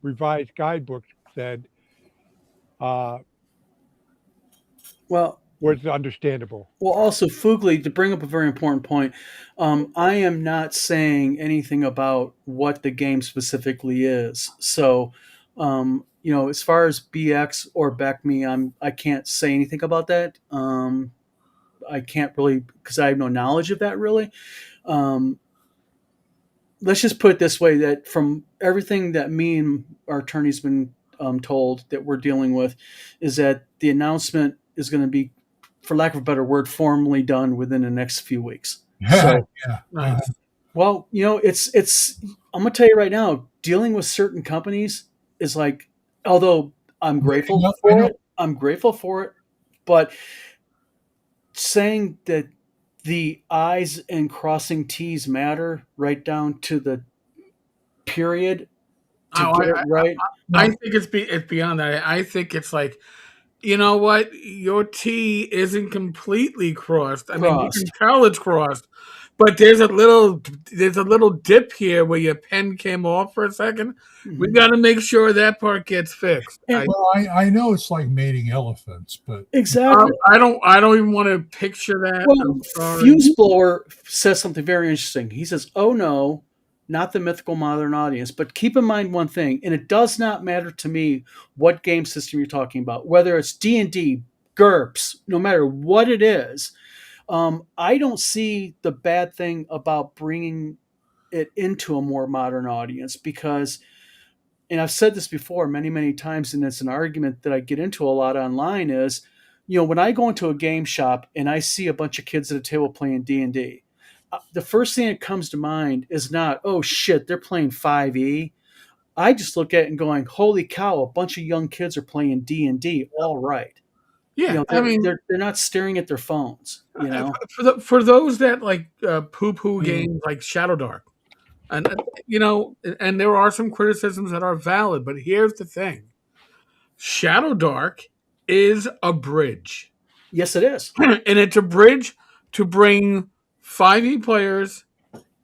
revised guidebook said Well, was understandable. also, Fugly, to bring up a very important point, I am not saying anything about what the game specifically is. So, as far as BX or BECME, I can't say anything about that. I can't really, because I have no knowledge of that really. Let's just put it this way: that from everything that me and our attorney's been told that we're dealing with, is that the announcement is going to be, for lack of a better word, formally done within the next few weeks. go. So, Yeah. Nice. well, it's. I'm gonna tell you right now, dealing with certain companies is like, although I'm grateful I for know. it, but saying that the I's and crossing T's matter right down to the period to Oh, get it right. I think it's beyond that. I think it's like, you know what? Your T isn't completely crossed. I mean, you can Crossed. tell it's crossed, but there's a little dip here where your pen came off for a second. We got to make sure that part gets fixed. And- Well, I know it's like mating elephants, but Exactly. I don't even want to picture that. Well, I'm sorry. Fuse Blower says something very interesting. He says, "Oh no, not the mythical modern audience, but keep in mind one thing, and it does not matter to me what game system you're talking about, whether it's D&D, GURPS, no matter what it is. I don't see the bad thing about bringing it into a more modern audience, because." And I've said this before many, many times, and it's an argument that I get into a lot online, is, when I go into a game shop and I see a bunch of kids at a table playing D&D, the first thing that comes to mind is not, oh shit, they're playing 5e. I just look at it and going, holy cow, a bunch of young kids are playing D&D. All right. Yeah, I they're, mean, they're not staring at their phones. for those that like poo-poo Mm. games like Shadow Dark, and there are some criticisms that are valid, but here's the thing: Shadow Dark is a bridge, Yes, it is. and it's a bridge to bring 5e players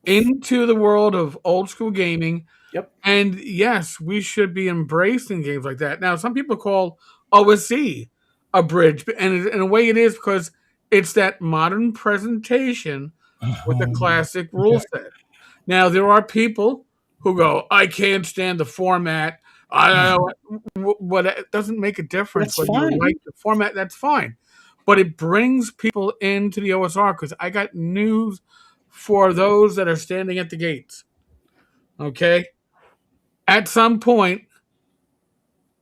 into the world of old school gaming. Yep. And yes, we should be embracing games like that. Now, some people call OSE a bridge, and in a way it is because it's that modern presentation with a classic rule set. Now, there are people who go, I can't stand the format. I what it doesn't make a difference That's whether you fine. like the format, that's fine. But it brings people into the OSR because I got news for those that are standing at the gates. Okay? At some point,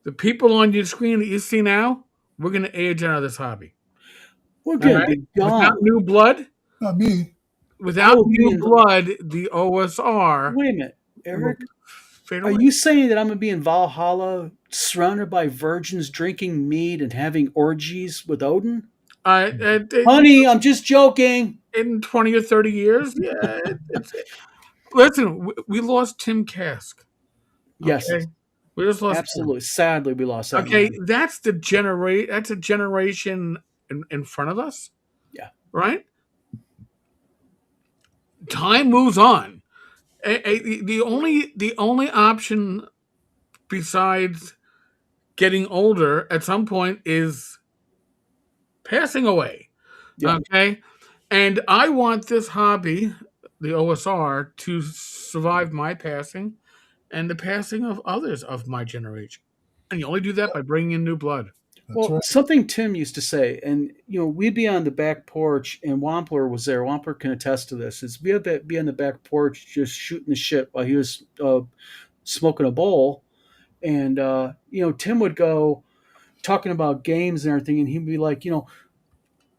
the people on your screen that you see now, we're going to age out of this hobby. We're All gonna right? be Without gone. new blood, Not me. without will be new in- blood, the OSR Wait a minute, will Eric. fade Are away. you saying that I'm gonna be in Valhalla, surrounded by virgins, drinking mead and having orgies with Odin? Honey, I'm just joking. In 20 or 30 years, yeah. Listen, we lost Tim Kask. Yes, Okay? We just lost Tim. absolutely. Sadly, we lost that. Okay, man. that's a generation in front of us. Yeah. Right? Time moves on. The only option besides getting older at some point is passing away. Yeah. Okay? And I want this hobby, the OSR, to survive my passing and the passing of others of my generation. And you only do that by bringing in new blood. That's Well, right. something Tim used to say, and we'd be on the back porch, and Wampler was there. Wampler can attest to this. Is we had to be on the back porch just shooting the shit while he was smoking a bowl, and Tim would go talking about games and everything, and he'd be like,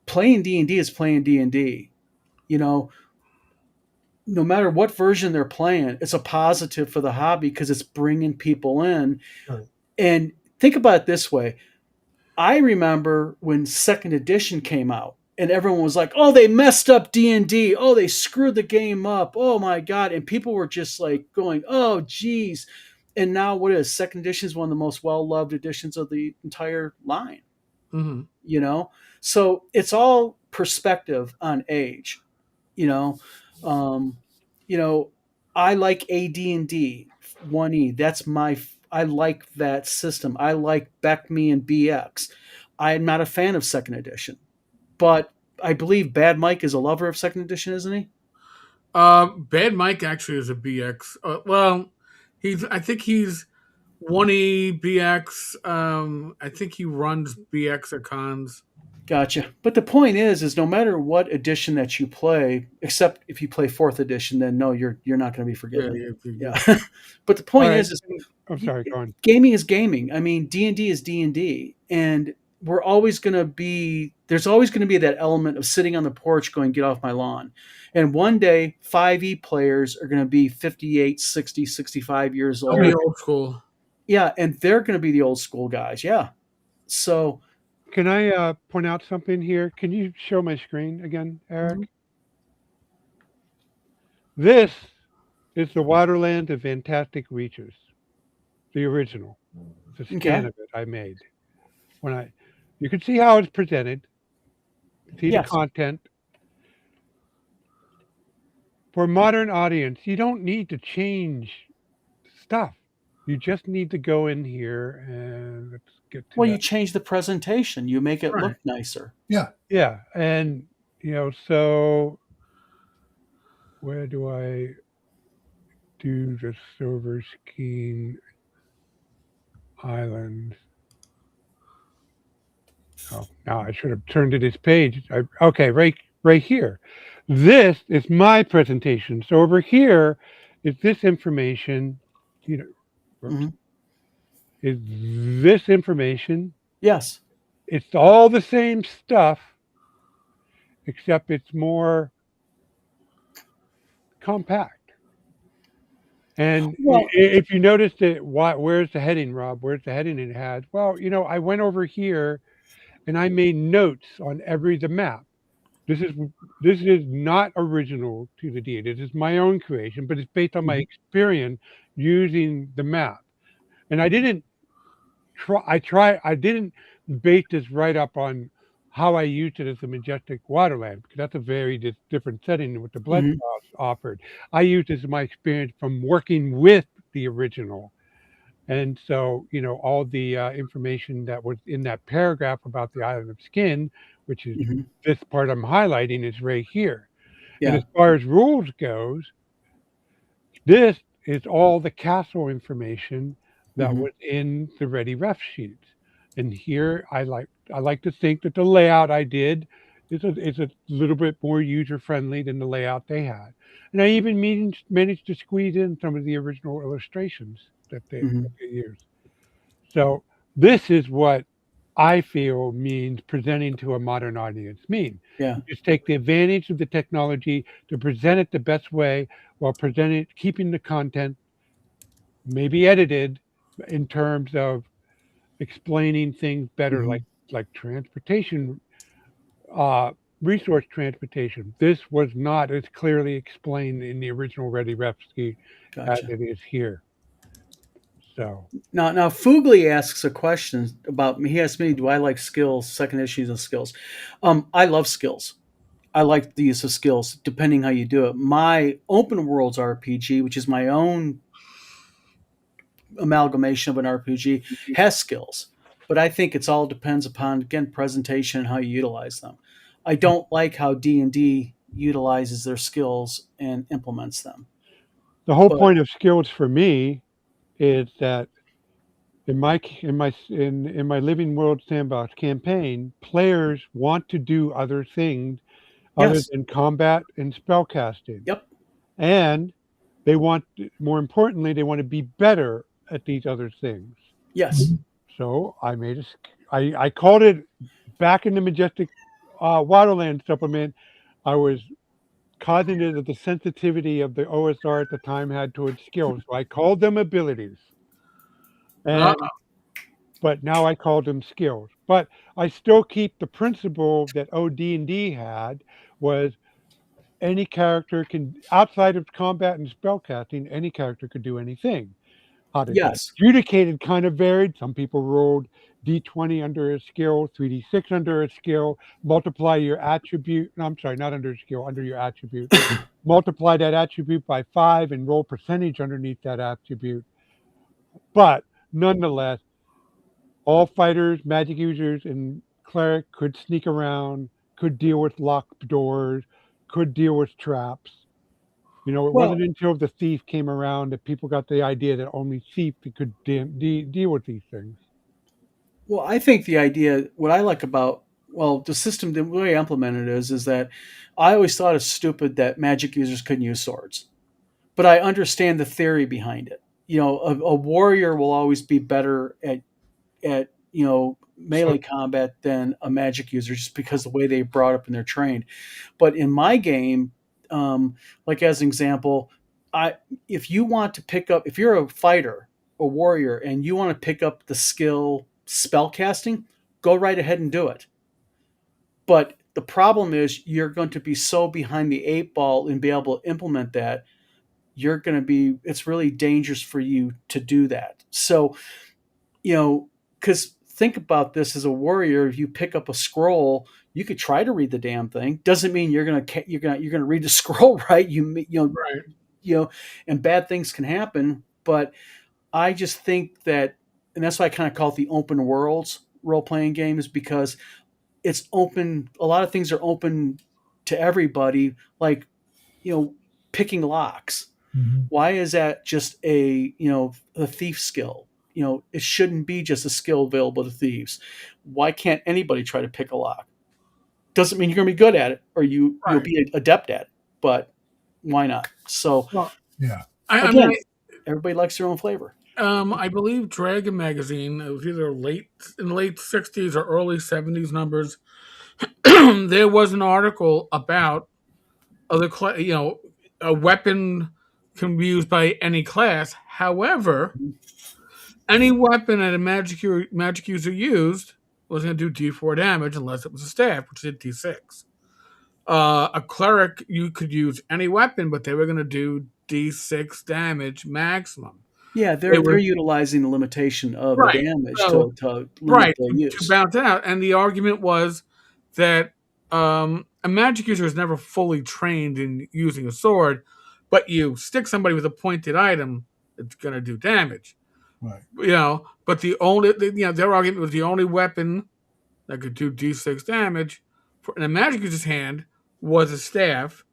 playing D&D is playing D&D. No matter what version they're playing, it's a positive for the hobby because it's bringing people in. Right. And think about it this way. I remember when second edition came out and everyone was like, oh, they messed up D&D. Oh, they screwed the game up. Oh my God. And people were just like going, oh, geez. And now what is second edition is one of the most well-loved editions of the entire line, Mm-hmm. So it's all perspective on age, you know, um, I like AD&D 1E. I like that system. I like BECME and BX. I'm not a fan of second edition, but I believe Bad Mike is a lover of second edition, isn't he? Bad Mike actually is a BX. I think he's 1E BX. I think he runs BX at cons. Gotcha. But the point is no matter what edition that you play, except if you play fourth edition, then no, you're not going to be forgiven. Yeah. But the point is I'm sorry, go on. gaming is gaming. I mean, D&D is D&D, and we're always going to be. There's always going to be that element of sitting on the porch going, get off my lawn. And one day, 5e players are going to be 58, 60, 65 years old. Old school. Yeah, and they're going to be the old school guys. Yeah. So. Can I point out something here? Can you show my screen again, Eric? Mm-hmm. This is the Waterland of Fantastic Reaches, the original. It's a scan of it I made. You can see how it's presented. See the content. For a modern audience, you don't need to change stuff. You just need to go in here and let's get to you change the presentation. You make it look nicer. Yeah. Yeah. And, so where do I do the Silver Skiing Island? Oh, now I should have turned to this page. Okay, right here. This is my presentation. So over here is this information, Mm-hmm. is this information. Yes. It's all the same stuff, except it's more compact. And if you noticed it, where's the heading, Rob? Where's the heading it had? Well, I went over here and I made notes on the map. This is this is not original to the D. This is my own creation, but it's based on my Mhm. experience using the map. And I didn't I didn't base this right up on how I used it as a majestic waterland, because that's a very different setting than what the blood Mhm. sauce offered. I used this as my experience from working with the original. And so, all the information that was in that paragraph about the island of Skin, which is Mhm. this part I'm highlighting, is right here. And as Yeah. far as rules goes, this is all the castle information that Mhm. was in the Ready Ref sheets. And here I like to think that the layout I did is a little bit more user friendly than the layout they had. And I even managed to squeeze in some of the original illustrations that Mhm. they used. So this is what I feel means presenting to a modern audience mean. Yeah. You just take the advantage of the technology to present it the best way while keeping the content maybe edited in terms of explaining things better, Mhm. like transportation, uh, resource transportation. This was not as clearly explained in the original Ready Ref Ski as Gotcha. it is here. So Now, Fugly asks a question about me. He asked me, "Do I like skills, second issues, and skills?" I love skills. I like the use of skills, depending how you do it. My open worlds RPG, which is my own amalgamation of an RPG, has skills, but I think it's all depends upon again presentation and how you utilize them. I don't like how D&D utilizes their skills and implements them. the whole But point of skills for me is that in my Living World Sandbox campaign, players want to do other things other yes, than combat and spellcasting, yep, and they want, more importantly, they want to be better at these other things. yes, So I called it back in the Majestic Waterland supplement. I was cognizant of the sensitivity of the OSR at the time had towards skills, so I called them abilities. Uh, And but now I call them skills. But I still keep the principle that OD&D had was any character can, outside of combat and spellcasting, any character could do anything. How to get yes. adjudicated kind of varied. Some people rolled D20 under a skill, 3D6 under a skill, multiply your attribute. No, I'm sorry, not under a skill, under your attribute. Multiply that attribute by 5 and roll percentage underneath that attribute. But nonetheless, all fighters, magic users, and cleric could sneak around, could deal with locked doors, could deal with traps. It Well, wasn't until the thief came around that people got the idea that only thief could deal with these things. well, I think the idea, what I like about, well, the system, the way I implemented it is that I always thought it's stupid that magic users couldn't use swords, but I understand the theory behind it. A warrior will always be better at So melee combat than a magic user just because the way they brought up and they're trained. But in my game, like as an example, I if you want to pick up, if you're a fighter, a warrior, and you want to pick up the skill spell casting, go right ahead and do it. But the problem is you're going to be so behind the eight ball and be able to implement that. You're going to be, it's really dangerous for you to do that. So, because think about this as a warrior, if you pick up a scroll, you could try to read the damn thing. Doesn't mean you're gonna read the scroll right. right. And bad things can happen. But I just think that, and that's why I kind of call it the open worlds role playing game, is because it's open. A lot of things are open to everybody. Like you know, picking locks. mhm. Why is that just a thief skill? It shouldn't be just a skill available to thieves. Why can't anybody try to pick a lock? Doesn't mean you're going to be good at it or you'll Right. be adept at it, but why not? So Well, Yeah. I mean, again, everybody likes their own flavor. I believe Dragon Magazine, it was either in the late 60s or early 70s numbers. There was an article about a weapon can be used by any class. However, any weapon that a magic user used was going to do D4 damage unless it was a staff, which did D6. A cleric, you could use any weapon, but they were going to do D6 damage maximum. Yeah, they're utilizing the limitation of the Right. damage So, to limit right, the to use. bounce it out. And the argument was that a magic user is never fully trained in using a sword, but you stick somebody with a pointed item, it's going to do damage. Right. But their argument was the only weapon that could do D6 damage in a magic user's hand was a staff,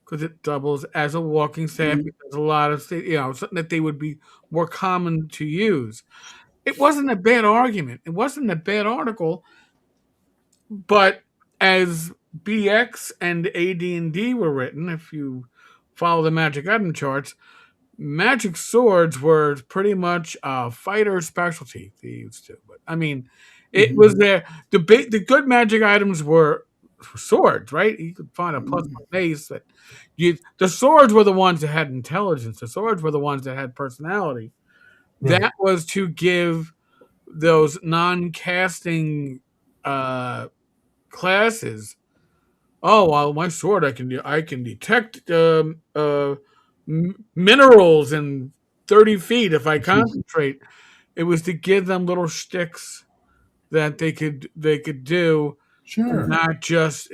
because it doubles as a walking staff. Mhm. There's a lot of something that they would be more common to use. It wasn't a bad argument. It wasn't a bad article, but as BX and AD&D were written, if you follow the magic item charts, magic swords were pretty much a fighter specialty they used to. But I mean, it was there. The good magic items were swords, right? You could find a plus one mace, but the swords were the ones that had intelligence. The swords were the ones that had personality. Right. That was to give those non-casting classes. Oh well, my sword I can detect minerals in 30 feet if I concentrate. It was to give them little shticks that they could do, Sure. not just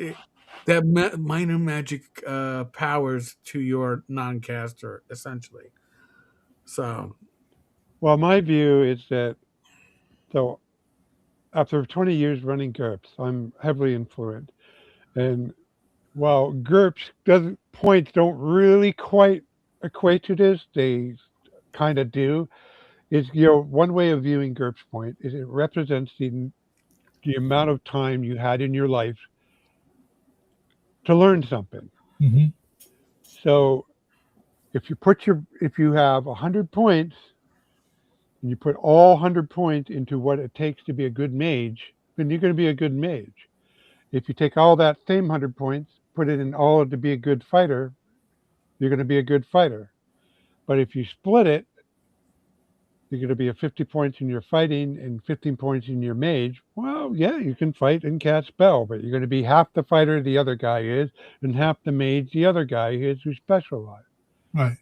that minor magic powers to your non-caster, essentially. So, Well, my view is that, so after 20 years running GURPS, I'm heavily influenced. And while GURPS points don't really quite equate to this, they kind of do. Is one way of viewing GURPS point is it represents the amount of time you had in your life to learn something. Mm-hmm. So if you have 100 points and you put all 100 points into what it takes to be a good mage, then you're going to be a good mage. If you take all that same 100 points, put it in all to be a good fighter, you're going to be a good fighter. But if you split it, you're going to be a 50 points in your fighting and 15 points in your mage. Well, yeah, you can fight and cast spell, but you're going to be half the fighter the other guy is and half the mage the other guy is who specializes. Right.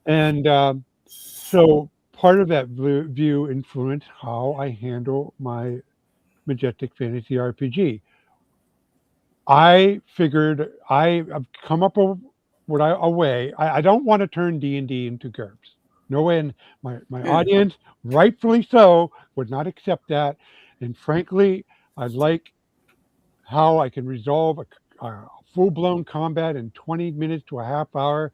And so part of that view influenced how I handle my Majestic Fantasy RPG. I figured I've come up with a way. I don't want to turn D&D into GURPS. No way. And my audience, rightfully so, would not accept that. And frankly, I like how I can resolve a full-blown combat in 20 minutes to a half hour.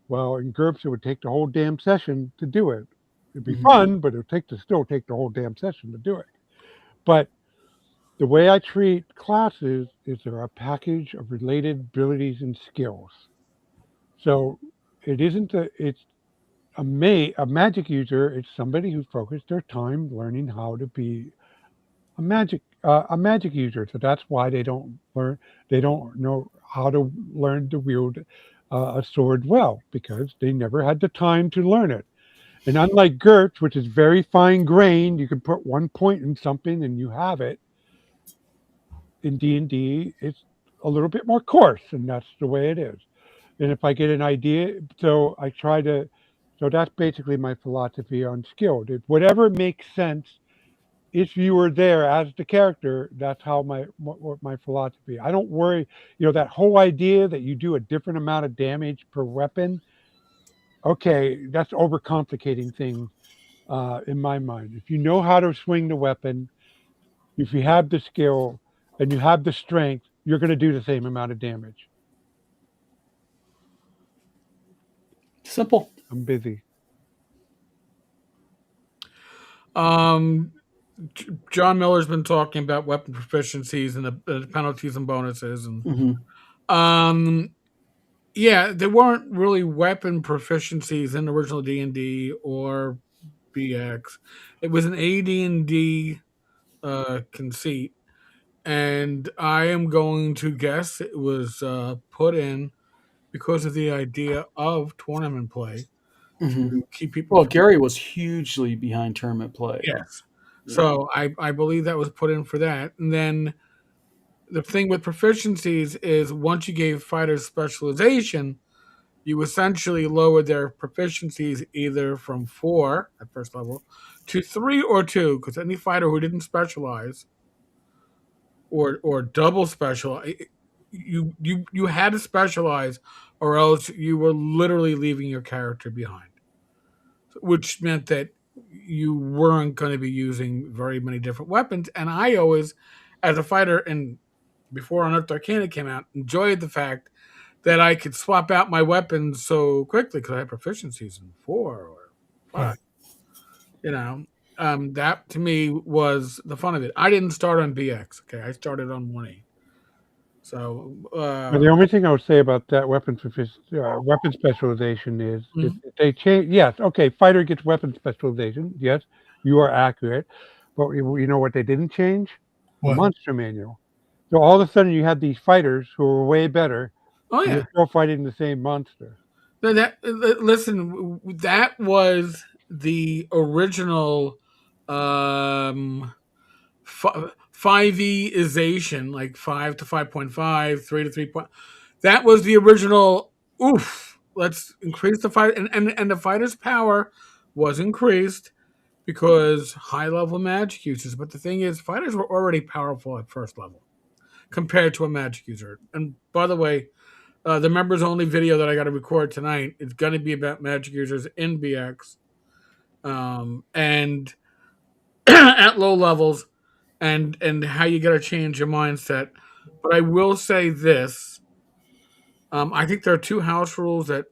Well, in GURPS, it would take the whole damn session to do it. It'd be fun, but it would still take the whole damn session to do it. But the way I treat classes is they're a package of related abilities and skills. So it isn't it's a magic user. It's somebody who focused their time learning how to be a magic user. So that's why they don't know how to learn to wield a sword well, because they never had the time to learn it. And unlike GURPS, which is very fine grained, you can put one point in something and you have it. In D&D, it's a little bit more coarse, and that's the way it is. And if I get an idea, so that's basically my philosophy on skill. Whatever makes sense, if you were there as the character, that's how my philosophy. I don't worry, that whole idea that you do a different amount of damage per weapon. Okay, that's overcomplicating things in my mind. If you know how to swing the weapon, if you have the skill and you have the strength, you're going to do the same amount of damage. Simple. I'm busy. John Miller's been talking about weapon proficiencies and the penalties and bonuses, and yeah, there weren't really weapon proficiencies in original D&D or BX. It was an AD&D conceit, and I am going to guess it was put in because of the idea of tournament play to keep people. Well, Gary was hugely behind tournament play. Yes, So I believe that was put in for that. And then the thing with proficiencies is once you gave fighters specialization, you essentially lowered their proficiencies either from 4 at first level to 3 or 2, because any fighter who didn't specialize or double special, you had to specialize, or else you were literally leaving your character behind, which meant that you weren't going to be using very many different weapons. And I always, as a fighter, and before Unearthed Arcana came out, enjoyed the fact that I could swap out my weapons so quickly because I had proficiencies in 4 or 5. Right. You know, that to me was the fun of it. I didn't start on BX. Okay, I started on 1E. So But the only thing I would say about that weapon specialization is if they change. Yes, okay, fighter gets weapon specialization. Yes, you are accurate. But you know what they didn't change? The What? monster manual. So all of a sudden you had these fighters who were way better. oh And yeah, they're still fighting the same monster. listen, that was the original 5e-ization, like 5 to 5.5, 3 to 3. That was the original. Oof! Let's increase the fight, and the fighter's power was increased because high level magic users. But the thing is, fighters were already powerful at first level compared to a magic user. And by the way, the members only video that I got to record tonight is going to be about magic users in BX, and at low levels, and how you got to change your mindset. But I will say this: I think there are 2 house rules that,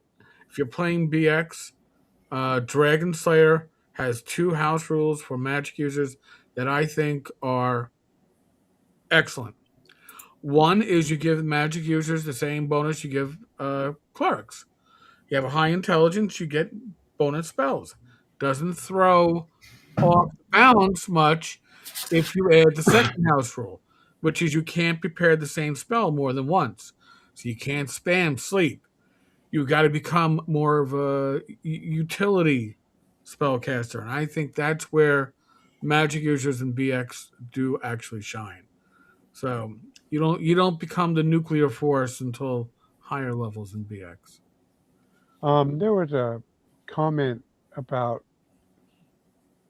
if you're playing BX, Dragon Slayer has 2 house rules for magic users that I think are excellent. One is you give magic users the same bonus you give clerics. You have a high intelligence, you get bonus spells. Doesn't throw off balance much if you add the second house rule, which is you can't prepare the same spell more than once. So you can't spam sleep. You've got to become more of a utility spellcaster. And I think that's where magic users in BX do actually shine. So you don't become the nuclear force until higher levels in BX. There was a comment about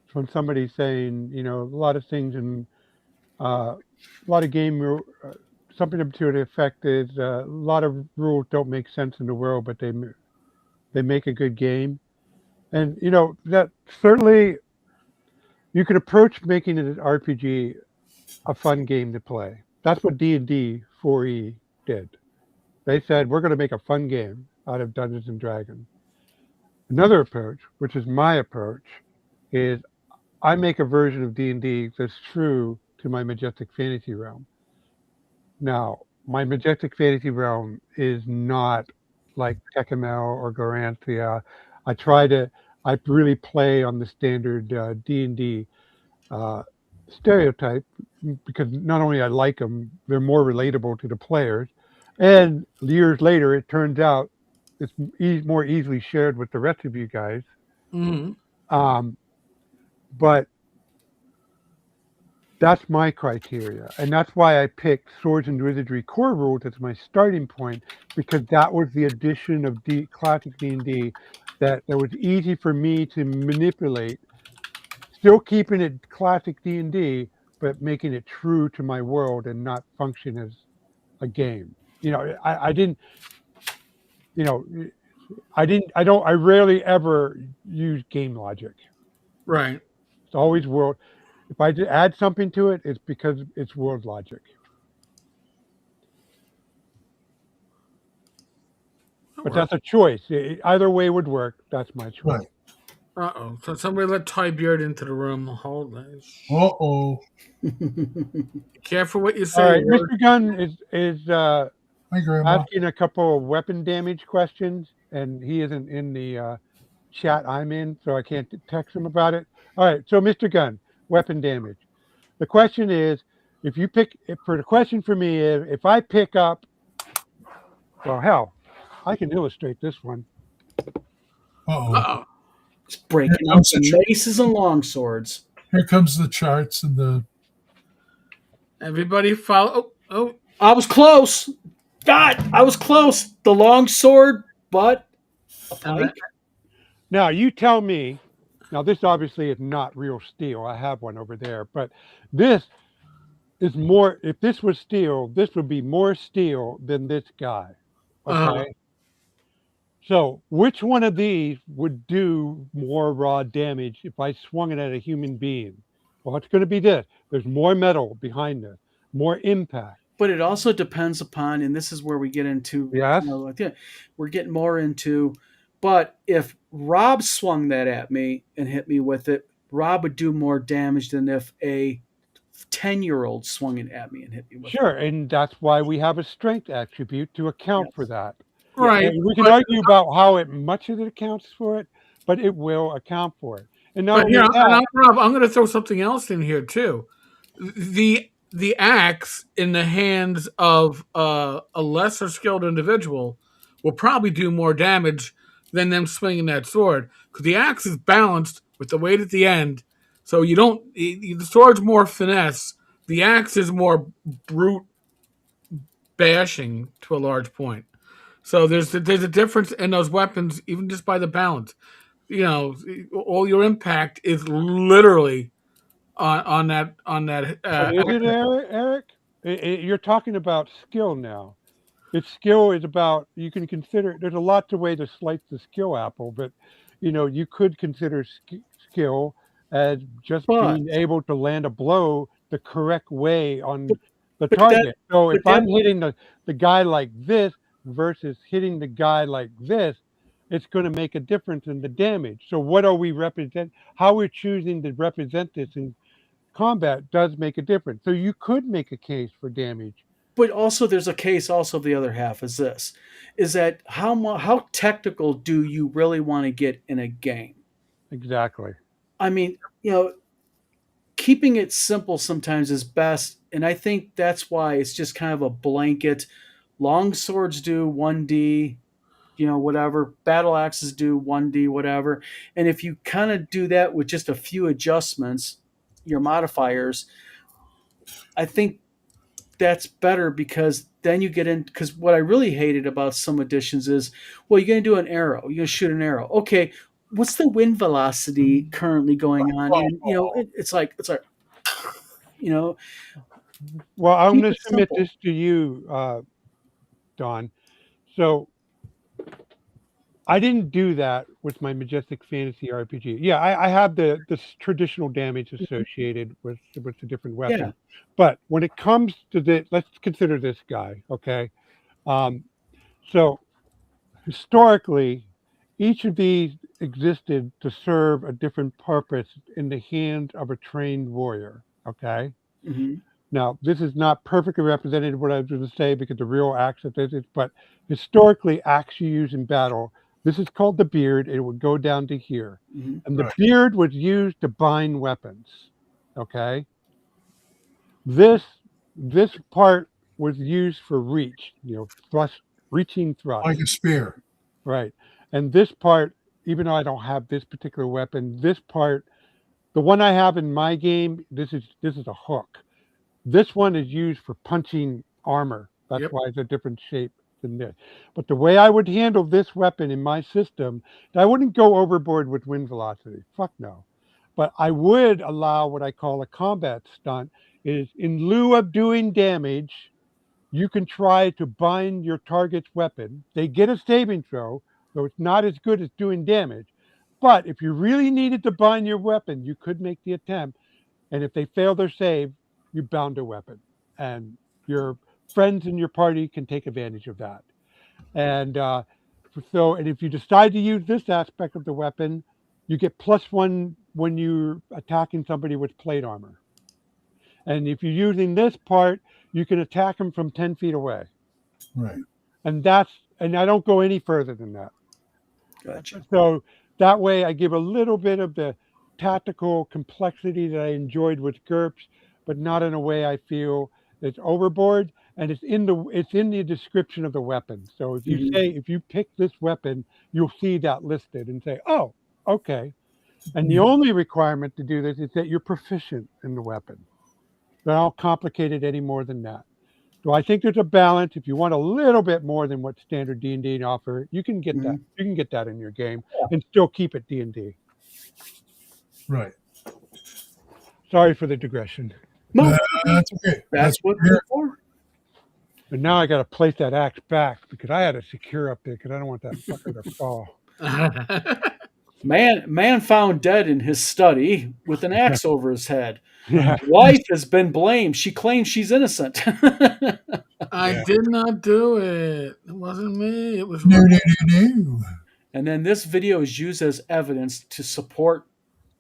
from somebody saying, a lot of things in a lot of game something to the effect is a lot of rules don't make sense in the world, but they make a good game. And that certainly you could approach making an RPG a fun game to play. That's what D&D 4E did. They said, we're going to make a fun game out of Dungeons and Dragons. Another approach, which is my approach, is I make a version of D&D that's true to my Majestic Fantasy realm. Now, my Majestic Fantasy realm is not like Tekkamel or Garanthia. I really play on the standard D&D stereotype because not only I like them, they're more relatable to the players. And years later, it turns out it's more easily shared with the rest of you guys. Mm-hmm. But that's my criteria. And that's why I picked Swords and Wizardry core rules as my starting point, because that was the addition of classic D&D that was easy for me to manipulate, still keeping it classic D&D, but making it true to my world and not function as a game. I rarely ever use game logic. Right. It's always world. If I add something to it, it's because it's world logic. But that's a choice. Either way would work. That's my choice. Right. Uh-oh. So somebody let Ty Beard into the room. Hold on. Uh-oh. Careful what you say. All right, Mr. Gunn is Hi, Grandma. asking a couple of weapon damage questions, and he isn't in the chat I'm in, so I can't text him about it. All right, so Mr. Gunn, weapon damage. The question is, the question for me is, if I pick up, well, hell, I can illustrate this one. Uh-oh. Uh-oh. It's breaking out some maces and longswords. Here comes the charts and the. Everybody follow. Oh, I was close. God, I was close. The long sword, but a and pike. Now you tell me. Now this obviously is not real steel. I have one over there, but this is more. If this was steel, this would be more steel than this guy. uh, Okay. So which one of these would do more raw damage if I swung it at a human being? Well, it's going to be this. There's more metal behind this, more impact. But it also depends upon, and this is where we get into, Yes. we're getting more into. But if Rob swung that at me and hit me with it, Rob would do more damage than if a 10-year-old swung it at me and hit me with Sure, and that's why we have a strength attribute to account for that. right. And we can but, argue about how much of it accounts for it, but it will account for it. And not but only here, that, Rob, I'm going to throw something else in here too. The axe in the hands of a lesser skilled individual will probably do more damage than them swinging that sword because the axe is balanced with the weight at the end. So you don't. The sword's more finesse. The axe is more brute bashing to a large point. So there's a difference in those weapons, even just by the balance. You know, all your impact is literally on that. but is it, Eric? You're talking about skill now. Its skill is about, you can consider, there's a lot to way to slice the skill apple, but you could consider skill as just But- being able to land a blow the correct way on the but target. So if but that- I'm hitting the guy like this versus hitting the guy like this, it's going to make a difference in the damage. So what are we represent? How we're choosing to represent this in combat does make a difference. So you could make a case for damage. But also, there's a case. Also, the other half is this: is that how technical do you really want to get in a game? Exactly. I mean, keeping it simple sometimes is best, and I think that's why it's just kind of a blanket. Long swords do 1D, whatever. Battle axes do 1D, whatever. And if you kind of do that with just a few adjustments, your modifiers, I think that's better because then you get in. Because what I really hated about some editions is, well, you're going to do an arrow, you're going to shoot an arrow. Okay, what's the wind velocity currently going on? And it's like, Well, I'm Keep going it to submit simple. this to you, Don. So I didn't do that with my Majestic Fantasy RPG. Yeah, I have the traditional damage associated with the different weapons. Yeah. But when it comes to this, let's consider this guy, okay? So historically, each of these existed to serve a different purpose in the hands of a trained warrior, okay? Mhm. Now, this is not perfectly representative of what I was going to say because the real axe of this is, but historically, axe you use in battle, this is called the beard. It would go down to here. Mhm. And the Right. beard was used to bind weapons, okay? This part was used for reach, thrust, reaching thrust. Like a spear. Right. And this part, even though I don't have this particular weapon, this part, the one I have in my game, this is a hook. This one is used for punching armor. That's Yep. why it's a different shape than this. But the way I would handle this weapon in my system, I wouldn't go overboard with wind velocity. Fuck no. But I would allow what I call a combat stunt is in lieu of doing damage, you can try to bind your target's weapon. They get a saving throw, though it's not as good as doing damage. But if you really needed to bind your weapon, you could make the attempt. And if they fail their save, you bound their weapon. And your friends in your party can take advantage of that. And and if you decide to use this aspect of the weapon, you get +1 when you're attacking somebody with plate armor. And if you're using this part, you can attack them from 10 feet away. Right. And I don't go any further than that. Gotcha. So that way I give a little bit of the tactical complexity that I enjoyed with GURPS, but not in a way I feel it's overboard. And it's in the description of the weapon. So if you Mhm. say, if you pick this weapon, you'll see that listed and say, oh, okay. And the only requirement to do this is that you're proficient in the weapon. Don't complicate it any more than that. So I think there's a balance. If you want a little bit more than what standard D&D offer, you can get that. You can get that in your game and still keep it D&D. Right. Sorry for the digression. No, That's okay. that's what we're for. But now I got to place that axe back because I had to secure up there because I don't want that fucker to fall. Man found dead in his study with an axe over his head. Yeah. Wife has been blamed. She claims she's innocent. I did not do it. It wasn't me. It was No. And then this video is used as evidence to support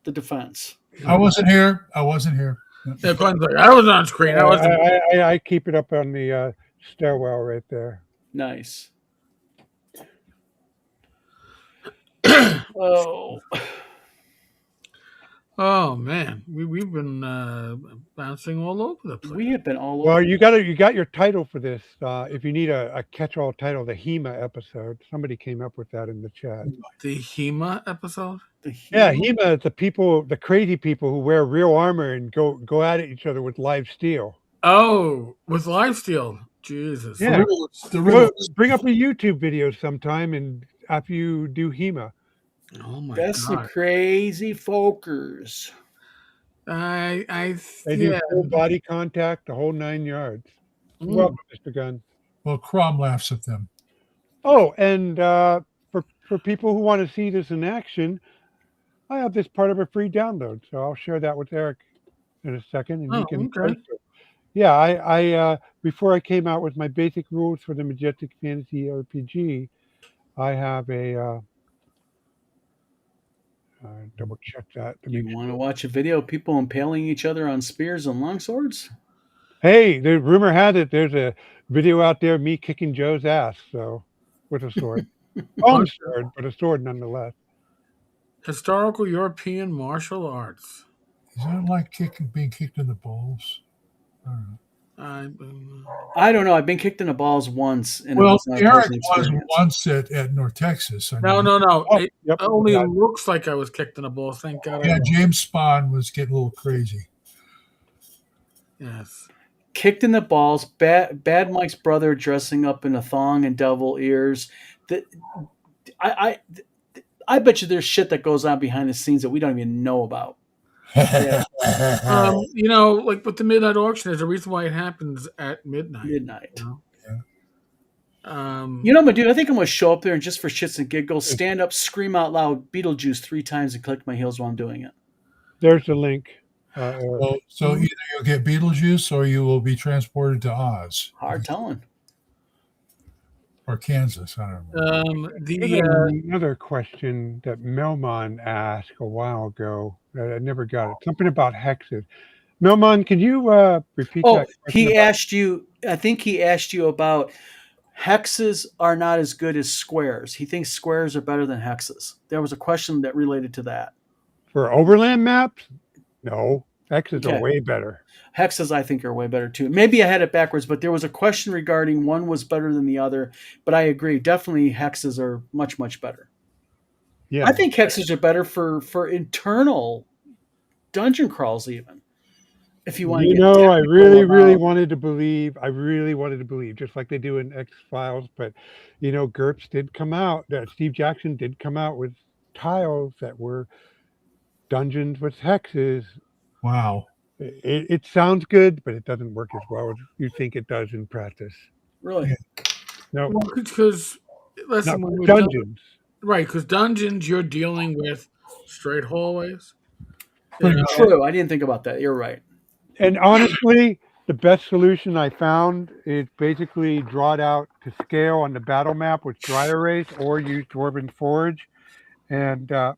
the defense. I wasn't here. Yeah, Glenn's like, I was on screen. I keep it up on the stairwell right there. Nice. Oh. Oh man, we've been bouncing all over the place. We have been all over. Well, you got your title for this. If you need a catch-all title, the HEMA episode. Somebody came up with that in the chat. The HEMA episode. Yeah, HEMA is the crazy people who wear real armor and go at each other with live steel. Oh, with live steel. Jesus. Yeah. The riddles. Bring up a YouTube video sometime, and after you do HEMA. Oh my That's god. the crazy folkers. They do full body contact, the whole 9 yards. Welcome, Mr. Gunn. Well, Crom laughs at them. Oh, and for people who want to see this in action, I have this part of a free download, so I'll share that with Eric in a second, and he can. Okay. Yeah, I before I came out with my basic rules for the Majestic Fantasy RPG, I have a double check that. You want to watch a video of people impaling each other on spears and longswords? Hey, the rumor had it there's a video out there of me kicking Joe's ass, so with a sword. Long sword, but a sword nonetheless. Historical European martial arts. Is that like being kicked in the balls? I don't know. I don't know. I've been kicked in the balls once. And Well, it was not a Eric pleasant was experience. once at North Texas. No. Oh, It yep, only yeah. looks like I was kicked in the balls. Thank God. Yeah, James Spahn was getting a little crazy. Yes. Kicked in the balls. Bad Mike's brother dressing up in a thong and devil ears. I bet you there's shit that goes on behind the scenes that we don't even know about. Like with the midnight auction, there's a reason why it happens at midnight. You know? You know what I'm gonna do? I think I'm gonna show up there and just for shits and giggles, stand up, scream out loud, Beetlejuice 3 times, and click my heels while I'm doing it. There's the link. So either you'll get Beetlejuice or you will be transported to Oz. Hard telling. Or Kansas. I don't know. Another question that Melmon asked a while ago that I never got it. Something about hexes. Melmon, can you repeat that question? I think he asked you about hexes are not as good as squares. He thinks squares are better than hexes. There was a question that related to that. For overland maps? No. Hexes are way better. Hexes, I think, are way better too. Maybe I had it backwards, but there was a question regarding one was better than the other. But I agree. Definitely hexes are much, much better. Yeah. I think hexes are better for internal dungeon crawls even. If you want to I really wanted to believe, just like they do in X-Files, but GURPS did come out, Steve Jackson did come out with tiles that were dungeons with hexes. Wow. It sounds good, but it doesn't work as well as you think it does in practice. Really? Yeah. No. Well, because listen, when we're dungeons. Right, because dungeons you're dealing with straight hallways. True. I didn't think about that. You're right. And honestly, the best solution I found is basically draw it out to scale on the battle map with dry erase or use Dwarven Forge. And that's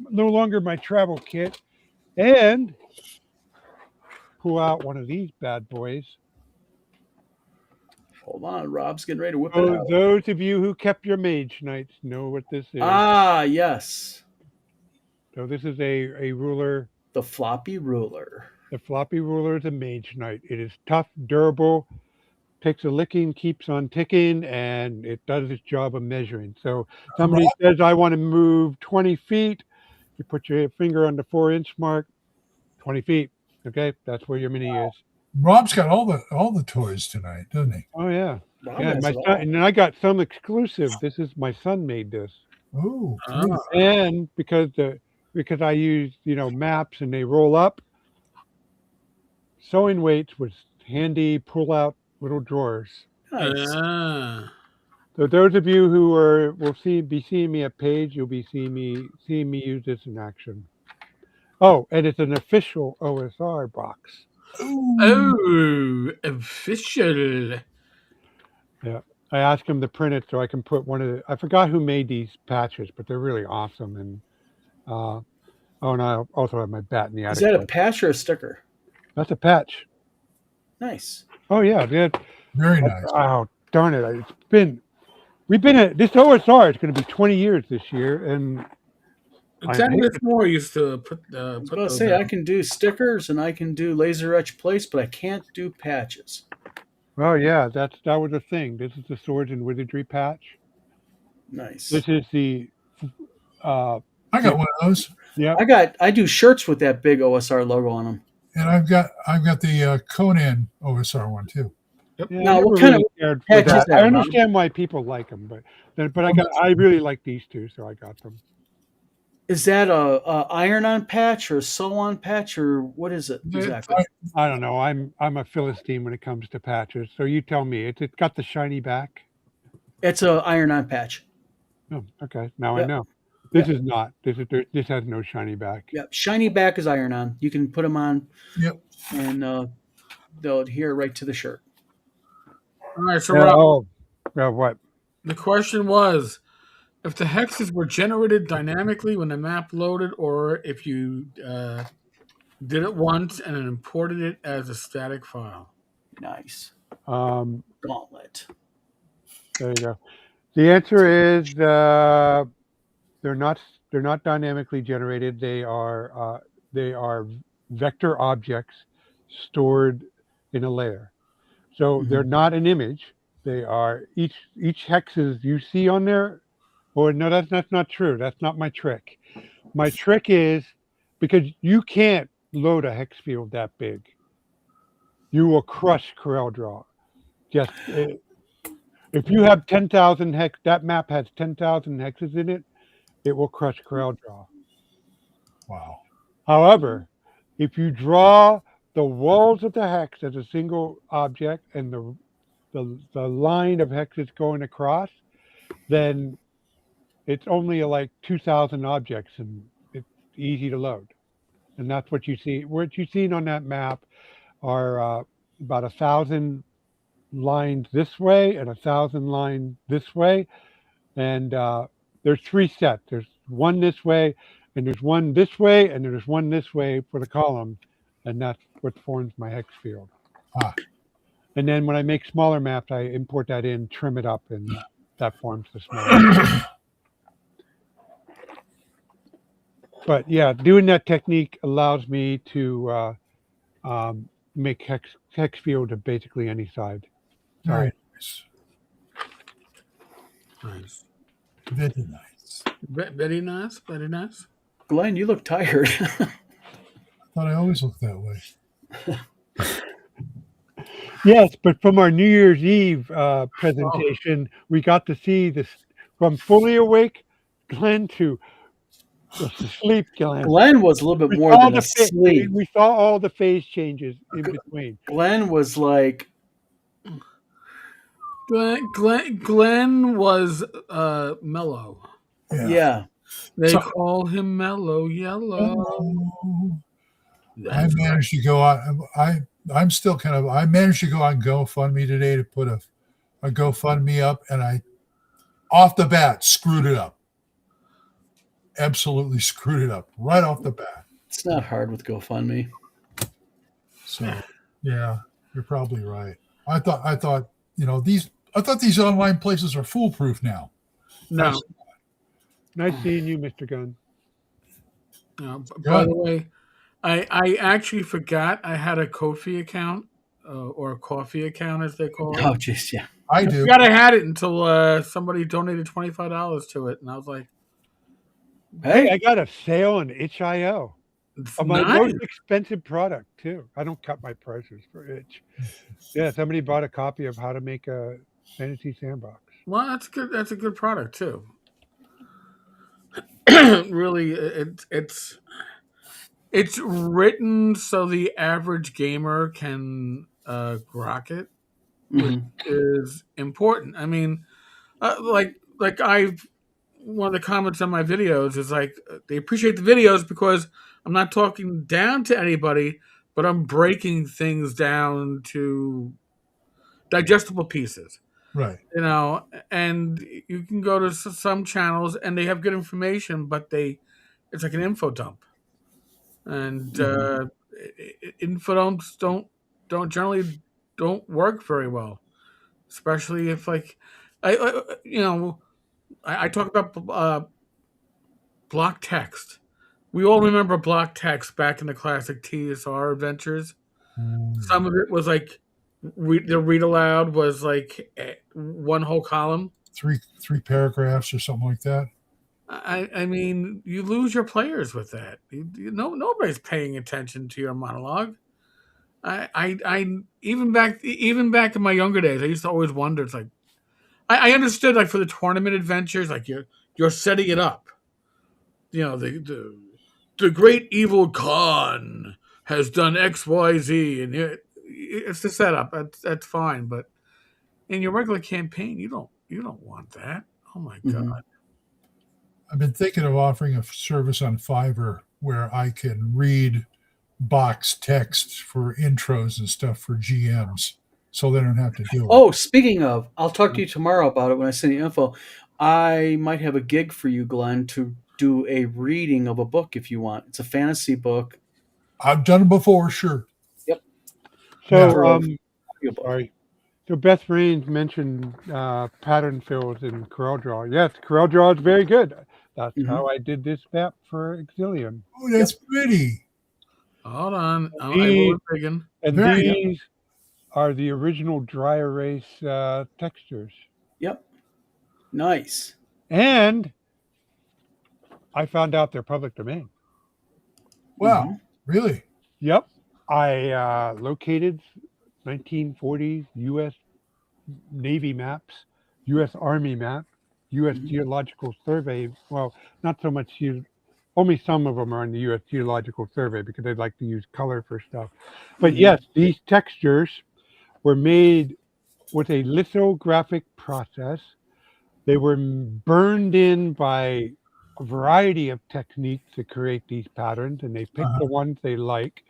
no longer my travel kit. And pull out one of these bad boys. Hold on, Rob's getting ready to whip it out. Those of you who kept your mage knights know what this is. Ah, yes. So this is a ruler. The floppy ruler. The floppy ruler is a mage knight. It is tough, durable, takes a licking, keeps on ticking, and it does its job of measuring. So somebody says, I want to move 20 feet. You put your finger on the 4-inch mark, 20 feet. Okay, that's where your mini is. Rob's got all the toys tonight, doesn't he? Oh yeah, Rob yeah. has My it all. son, and then I got some exclusive. This is my son made this, Oh, Ah. and because I use maps and they roll up. Sewing weights was handy pull out little drawers. Nice. So those of you who will be seeing me at Page, you'll be seeing me use this in action. Oh, and it's an official OSR box. Oh, official. Yeah, I asked him to print it so I can put one of the. I forgot who made these patches, but they're really awesome. And and I also have my bat in the Is attic. that a patch or a sticker? That's a patch. Nice. Oh yeah, very nice. oh darn it! We've been at this OSR. It's going to be 20 years this year, and 10 minutes more used to put. I was put about to those say, I out. can do stickers and I can do laser etch plates, but I can't do patches. oh yeah, that was a thing. This is the Swords and Wizardry patch. Nice. This is the. I got one of those, Yeah. I do shirts with that big OSR logo on them. and I've got the Conan OSR one too. Yeah, Now, I what never kind really of cared for patches that. there, I Rob? understand why people like them, but I really like these two, so I got them. Is that a iron-on patch or a sew-on patch or what is it exactly? I don't know. I'm a Philistine when it comes to patches, so you tell me. It's got the shiny back. It's a iron-on patch. Oh, okay. Now I Yep. know. This is not. This has no shiny back. Yep, shiny back is iron-on. You can put them on, Yep. and they'll adhere right to the shirt. All right, so Yeah, Rob, what? the question was if the hexes were generated dynamically when the map loaded, or if you did it once and then imported it as a static file. Nice. There Gauntlet. you go. The answer is they're not dynamically generated. They are vector objects stored in a layer. So they're not an image. They are each hexes you see on there. Or no, that's not true. That's not my trick. My trick is because you can't load a hex field that big. You will crush CorelDRAW. Just if you have 10,000 hex, that map has 10,000 hexes in it. It will crush CorelDRAW. Wow. However, if you draw the walls of the hex as a single object and the line of hexes going across, then it's only like 2,000 objects and it's easy to load. And that's what you see. What you've seen on that map are about 1,000 lines this way and 1,000 lines this way. And there's 3 sets. There's one this way, and there's one this way, and there's one this way for the column. And that's what forms my hex field. Ah. And then when I make smaller maps, I import that in, trim it up, and that forms the smaller. But yeah, doing that technique allows me to make hex field of basically any side. Very nice. Nice. Very nice. Very nice. Very nice. Glenn, you look tired. I thought I always looked that way. Yes, but from our New Year's Eve presentation, we got to see this from fully awake Glenn to sleep Glenn. Glenn was a little bit more than asleep. We saw all the phase changes in between. Glenn was like, Glenn was mellow. yeah. They call him Mellow Yellow. I managed to go on. I'm still I managed to go on GoFundMe today to put a GoFundMe up, and I, off the bat, screwed it up. Absolutely screwed it up right off the bat. It's not hard with GoFundMe. So, yeah, you're probably right. I thought these online places are foolproof now. No. Nice seeing you, Mr. Gunn. By the way, I actually forgot I had a Ko-fi account or a coffee account, as they call it. Oh, jeez, yeah. I I do. forgot I had it until somebody donated $25 to it, and I was like, Hey, Hey, I got a sale on itch.io. "It's Of my nice." most expensive product too. I don't cut my prices for itch. Yeah, somebody bought a copy of How to Make a Fantasy Sandbox. Well, that's good. That's a good product too. Really, it's written so the average gamer can grok it, which mhm. is important. I mean, like I've one of the comments on my videos is like they appreciate the videos because I'm not talking down to anybody, but I'm breaking things down to digestible pieces. Right. You know, and you can go to some channels and they have good information, but it's like an info dump, and info dumps don't generally don't work very well, especially if like I talk about block text. We all remember block text back in the classic TSR adventures. Some of it was like the read aloud was like one whole column. Three paragraphs or something like that. I mean, you lose your players with that. Nobody's paying attention to your monologue. I even back in my younger days, I used to always wonder. It's like I understood like for the tournament adventures, like you're setting it up. You know the great evil Khan has done X Y Z, and it's the setup. That's fine, but in your regular campaign, you don't want that. Oh my Mhm. god. I've been thinking of offering a service on Fiverr where I can read box text for intros and stuff for GMs, so they don't have to do it. Oh, speaking of, I'll talk to you tomorrow about it when I send you info. I might have a gig for you, Glenn, to do a reading of a book if you want. It's a fantasy book. I've done it before, sure. So, For a audiobook. sorry. So Beth Rains mentioned pattern fills in CorelDRAW. Yes, CorelDRAW is very good. That's Mhm. how I did this map for Exilium. Oh, that's pretty. Hold on, I These- will begin. And Very good. these are the original dry erase textures. Yep. Nice. And I found out they're public domain. Wow, Mhm. really? Yep. I located 1940s U.S. Navy maps, U.S. Army map, U.S. Geological Survey. Well, not so much. Only some of them are in the U.S. Geological Survey because they like to use color for stuff. But yes, these textures were made with a lithographic process. They were burned in by a variety of techniques to create these patterns, and they picked the ones they like.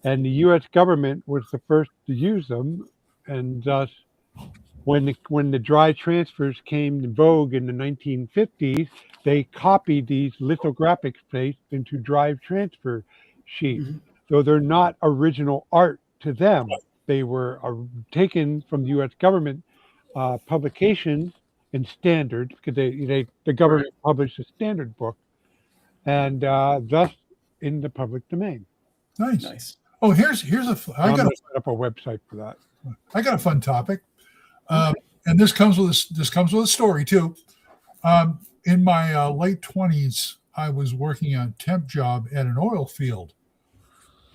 And the U.S. government was the first to use them, and thus, when the dry transfers came in vogue in the 1950s, they copied these lithographic plates into dry transfer sheets. Mhm. So they're not original art to them. They were taken from the U.S. government publications and standards because the government published a standard book, and thus in the public domain. Nice. Nice. Oh, here's a I'm going to set up a website for that. I got a fun topic, and this comes with a story too. In my late 20s, I was working on a temp job at an oil field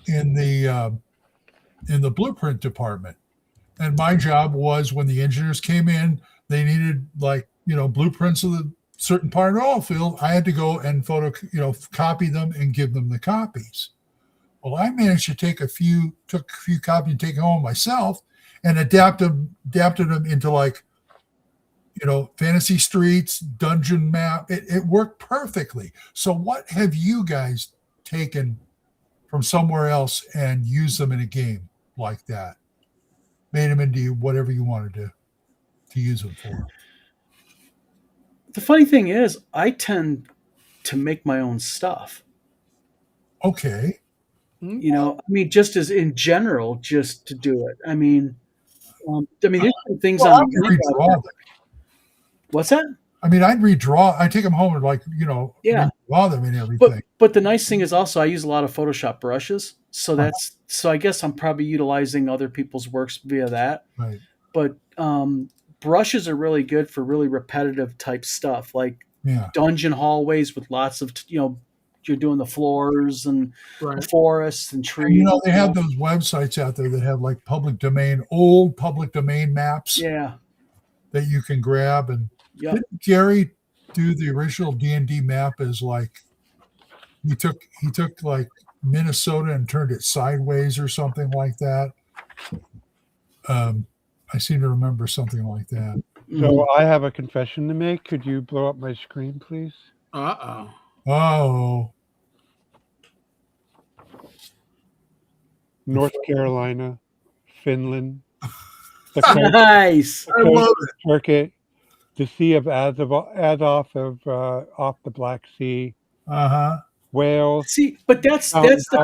in the blueprint department, and my job was when the engineers came in, they needed blueprints of the certain part of the oil field. I had to go and copy them and give them the copies. Well, I managed to took a few copies and take them home myself and adapted them into Fantasy Streets, Dungeon Map. It worked perfectly. So what have you guys taken from somewhere else and used them in a game like that? Made them into whatever you wanted to use them for. The funny thing is, I tend to make my own stuff. Okay. You know, I mean, just as in general, just to do it. I mean, there's some things Well, I on. would redraw them. What's that? I mean, I'd redraw. I take them home and Yeah. draw them and everything. But the nice thing is also I use a lot of Photoshop brushes, so I guess I'm probably utilizing other people's works via that. Right. But brushes are really good for really repetitive type stuff, like Yeah. dungeon hallways with lots of you're doing the floors and Right. the forests and trees. And, you know, they have those websites out there that have like old public domain maps Yeah. that you can grab. And Yep. didn't Gary do the original D&D map as like he took like Minnesota and turned it sideways or something like that? I seem to remember something like that. So I have a confession to make. Could you blow up my screen, please? Uh-oh. Oh, North Carolina, Finland, the Nice. I love it. Turkey, the Sea of Azov off the Black Sea, uh-huh. Wales. See, but that's the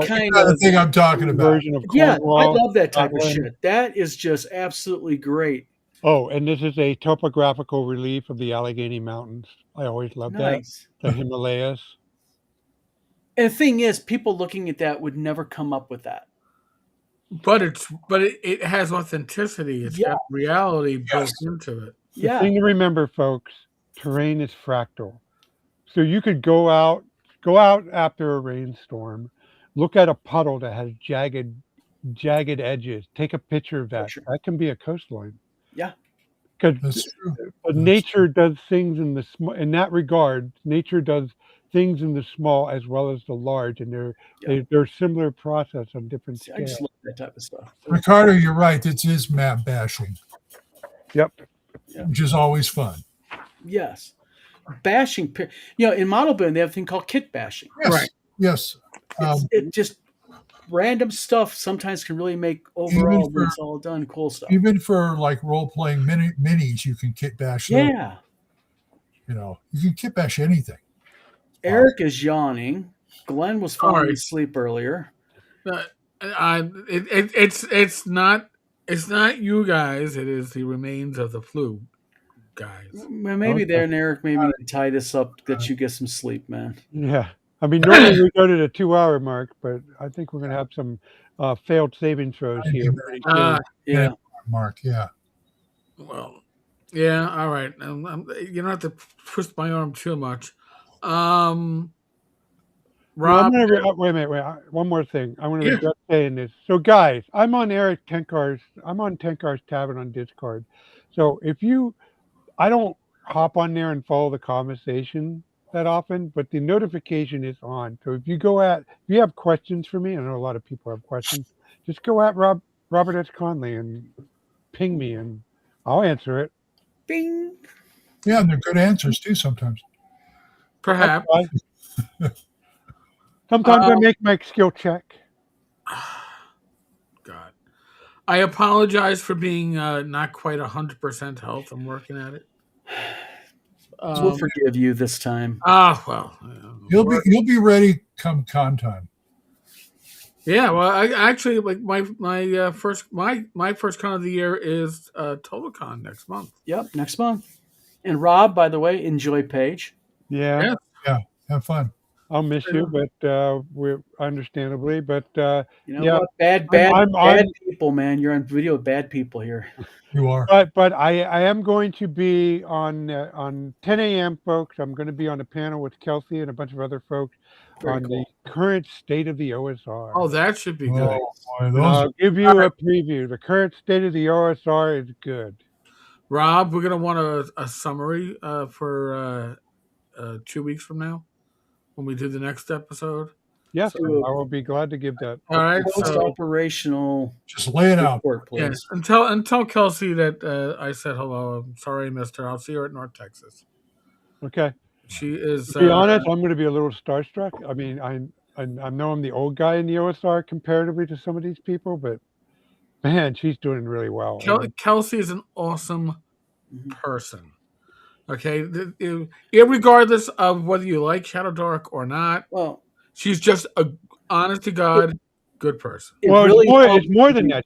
kind That's the of thing I'm talking about. version of yeah. I Cornwall, love that type of Scotland. shit. That is just absolutely great. Oh, and this is a topographical relief of the Allegheny Mountains. I always loved Nice. that. The Himalayas. And the thing is, people looking at that would never come up with that. But it has authenticity. It's got reality built into it. The Yeah. thing to remember, folks, terrain is fractal. So you could go out after a rainstorm, look at a puddle that has jagged edges, take a picture of that. Sure. That can be a coastline. Yeah. That's Because true. nature does things in the small. In that regard, nature does things in the small as well as the large, and they're similar process on different I scales. just love that type of stuff. Ricardo, you're right. This is map bashing, Yep. which is always fun. Yes. Bashing. In model building, they have a thing called kit bashing. Yes. Right. Yes. It just random stuff sometimes can really make overall when it's all done cool stuff. Even for like role-playing minis, you can kit bash them. Yeah. You know, you can kit bash anything. Eric is yawning. Glenn was falling Sorry. asleep earlier. It's not you guys. It is the remains of the flu, guys. Well, maybe Okay. there and Eric, maybe we can tie this up that you get some sleep, man. Yeah. I mean, normally we go to the 2-hour mark, but I think we're going to have some failed saving throws here. pretty soon. Yeah. Mark, yeah. Well, yeah. All right. You don't have to twist my arm too much. Well, Rob, wait a minute. One more thing. I want to regret saying this. So, guys, I'm on Tenkar's Tavern on Discord. So I don't hop on there and follow the conversation that often, but the notification is on. So if you have questions for me, I know a lot of people have questions, just go at Robert S. Conley and ping me and I'll answer it. Bing. Yeah, and they're good answers too sometimes. perhaps. Sometimes I make my skill check. God, I apologize for being not quite 100% health. I'm working at it. We'll forgive you this time. Well, You'll be ready come con time. yeah. Well, I actually like my first con of the year is TotalCon next month. Yep, next month. And Rob, by the way, enjoy Paige. Yeah, Have fun. I'll miss you, but we're understandably, but You know Yeah. what? Bad I'm- people, man. You're on video with bad people here. You are. But I am going to be on 10 a.m., folks. I'm going to be on a panel with Kelsey and a bunch of other folks Very on cool. the current state of the OSR. Oh, that should be good. Oh, boy, And those I'll give you a preview. The current state of the OSR is good. Rob, we're gonna want a summary for 2 weeks from now when we do the next episode. Yes, So- I will be glad to give that. All right. Post So operational just lay it out. report, please. yes, and tell Kelsey that I said hello. I'm sorry I missed her. I'll see her at North Texas. Okay. She is. To be honest, I'm going to be a little starstruck. I mean, I know I'm the old guy in the OSR comparatively to some of these people, but man, she's doing really well. Kelsey is an awesome Mhm. person. Okay, regardless of whether you like Shadow Dark or not, Well, she's just a honest to God good person. it Well, really it's more helps- than that.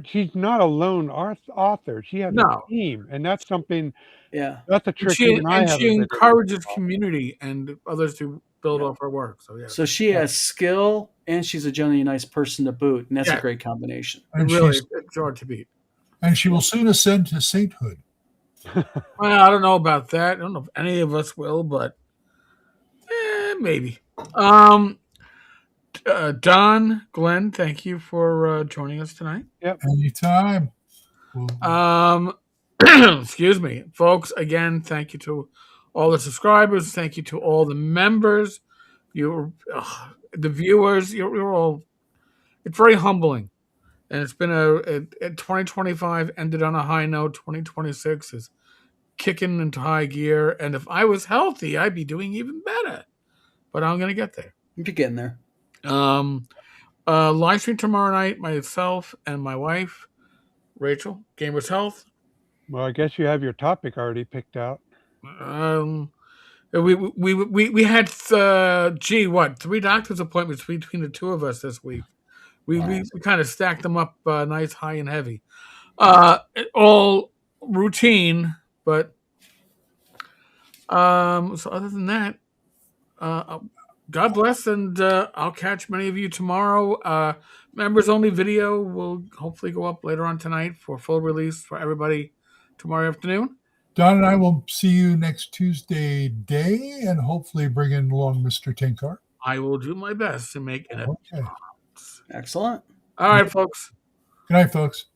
She's not a lone author. She has No. a team, and that's something. Yeah. That's a And trick she even I have. encourages community and others to build Yeah. off her work. So yeah, So she has skill, and she's a genuinely nice person to boot, and that's Yeah. a great combination. it And, really it's hard to beat. and she will soon ascend to sainthood. Well, I don't know about that. I don't know if any of us will, but maybe. Don, Glenn, thank you for joining us tonight. Anytime. Well, Excuse me, folks. Again, thank you to all the subscribers. Thank you to all the members. The viewers. You're all. It's very humbling, and it's been a 2025 ended on a high note. 2026 is kicking into high gear, and if I was healthy, I'd be doing even better. But I'm gonna get there. You're getting there. Live stream tomorrow night. Myself and my wife, Rachel, Gamers Health. Well, I guess you have your topic already picked out. We had 3 doctor's appointments between the two of us this week. We kind of stacked them up nice, high, and heavy. All routine, but so other than that, God bless, and I'll catch many of you tomorrow. Members only video will hopefully go up later on tonight for full release for everybody tomorrow afternoon. Don and I will see you next Tuesday day and hopefully bring in along Mr. Tinkar. I will do my best to make it. Okay. Excellent. All right, folks. Good night, folks.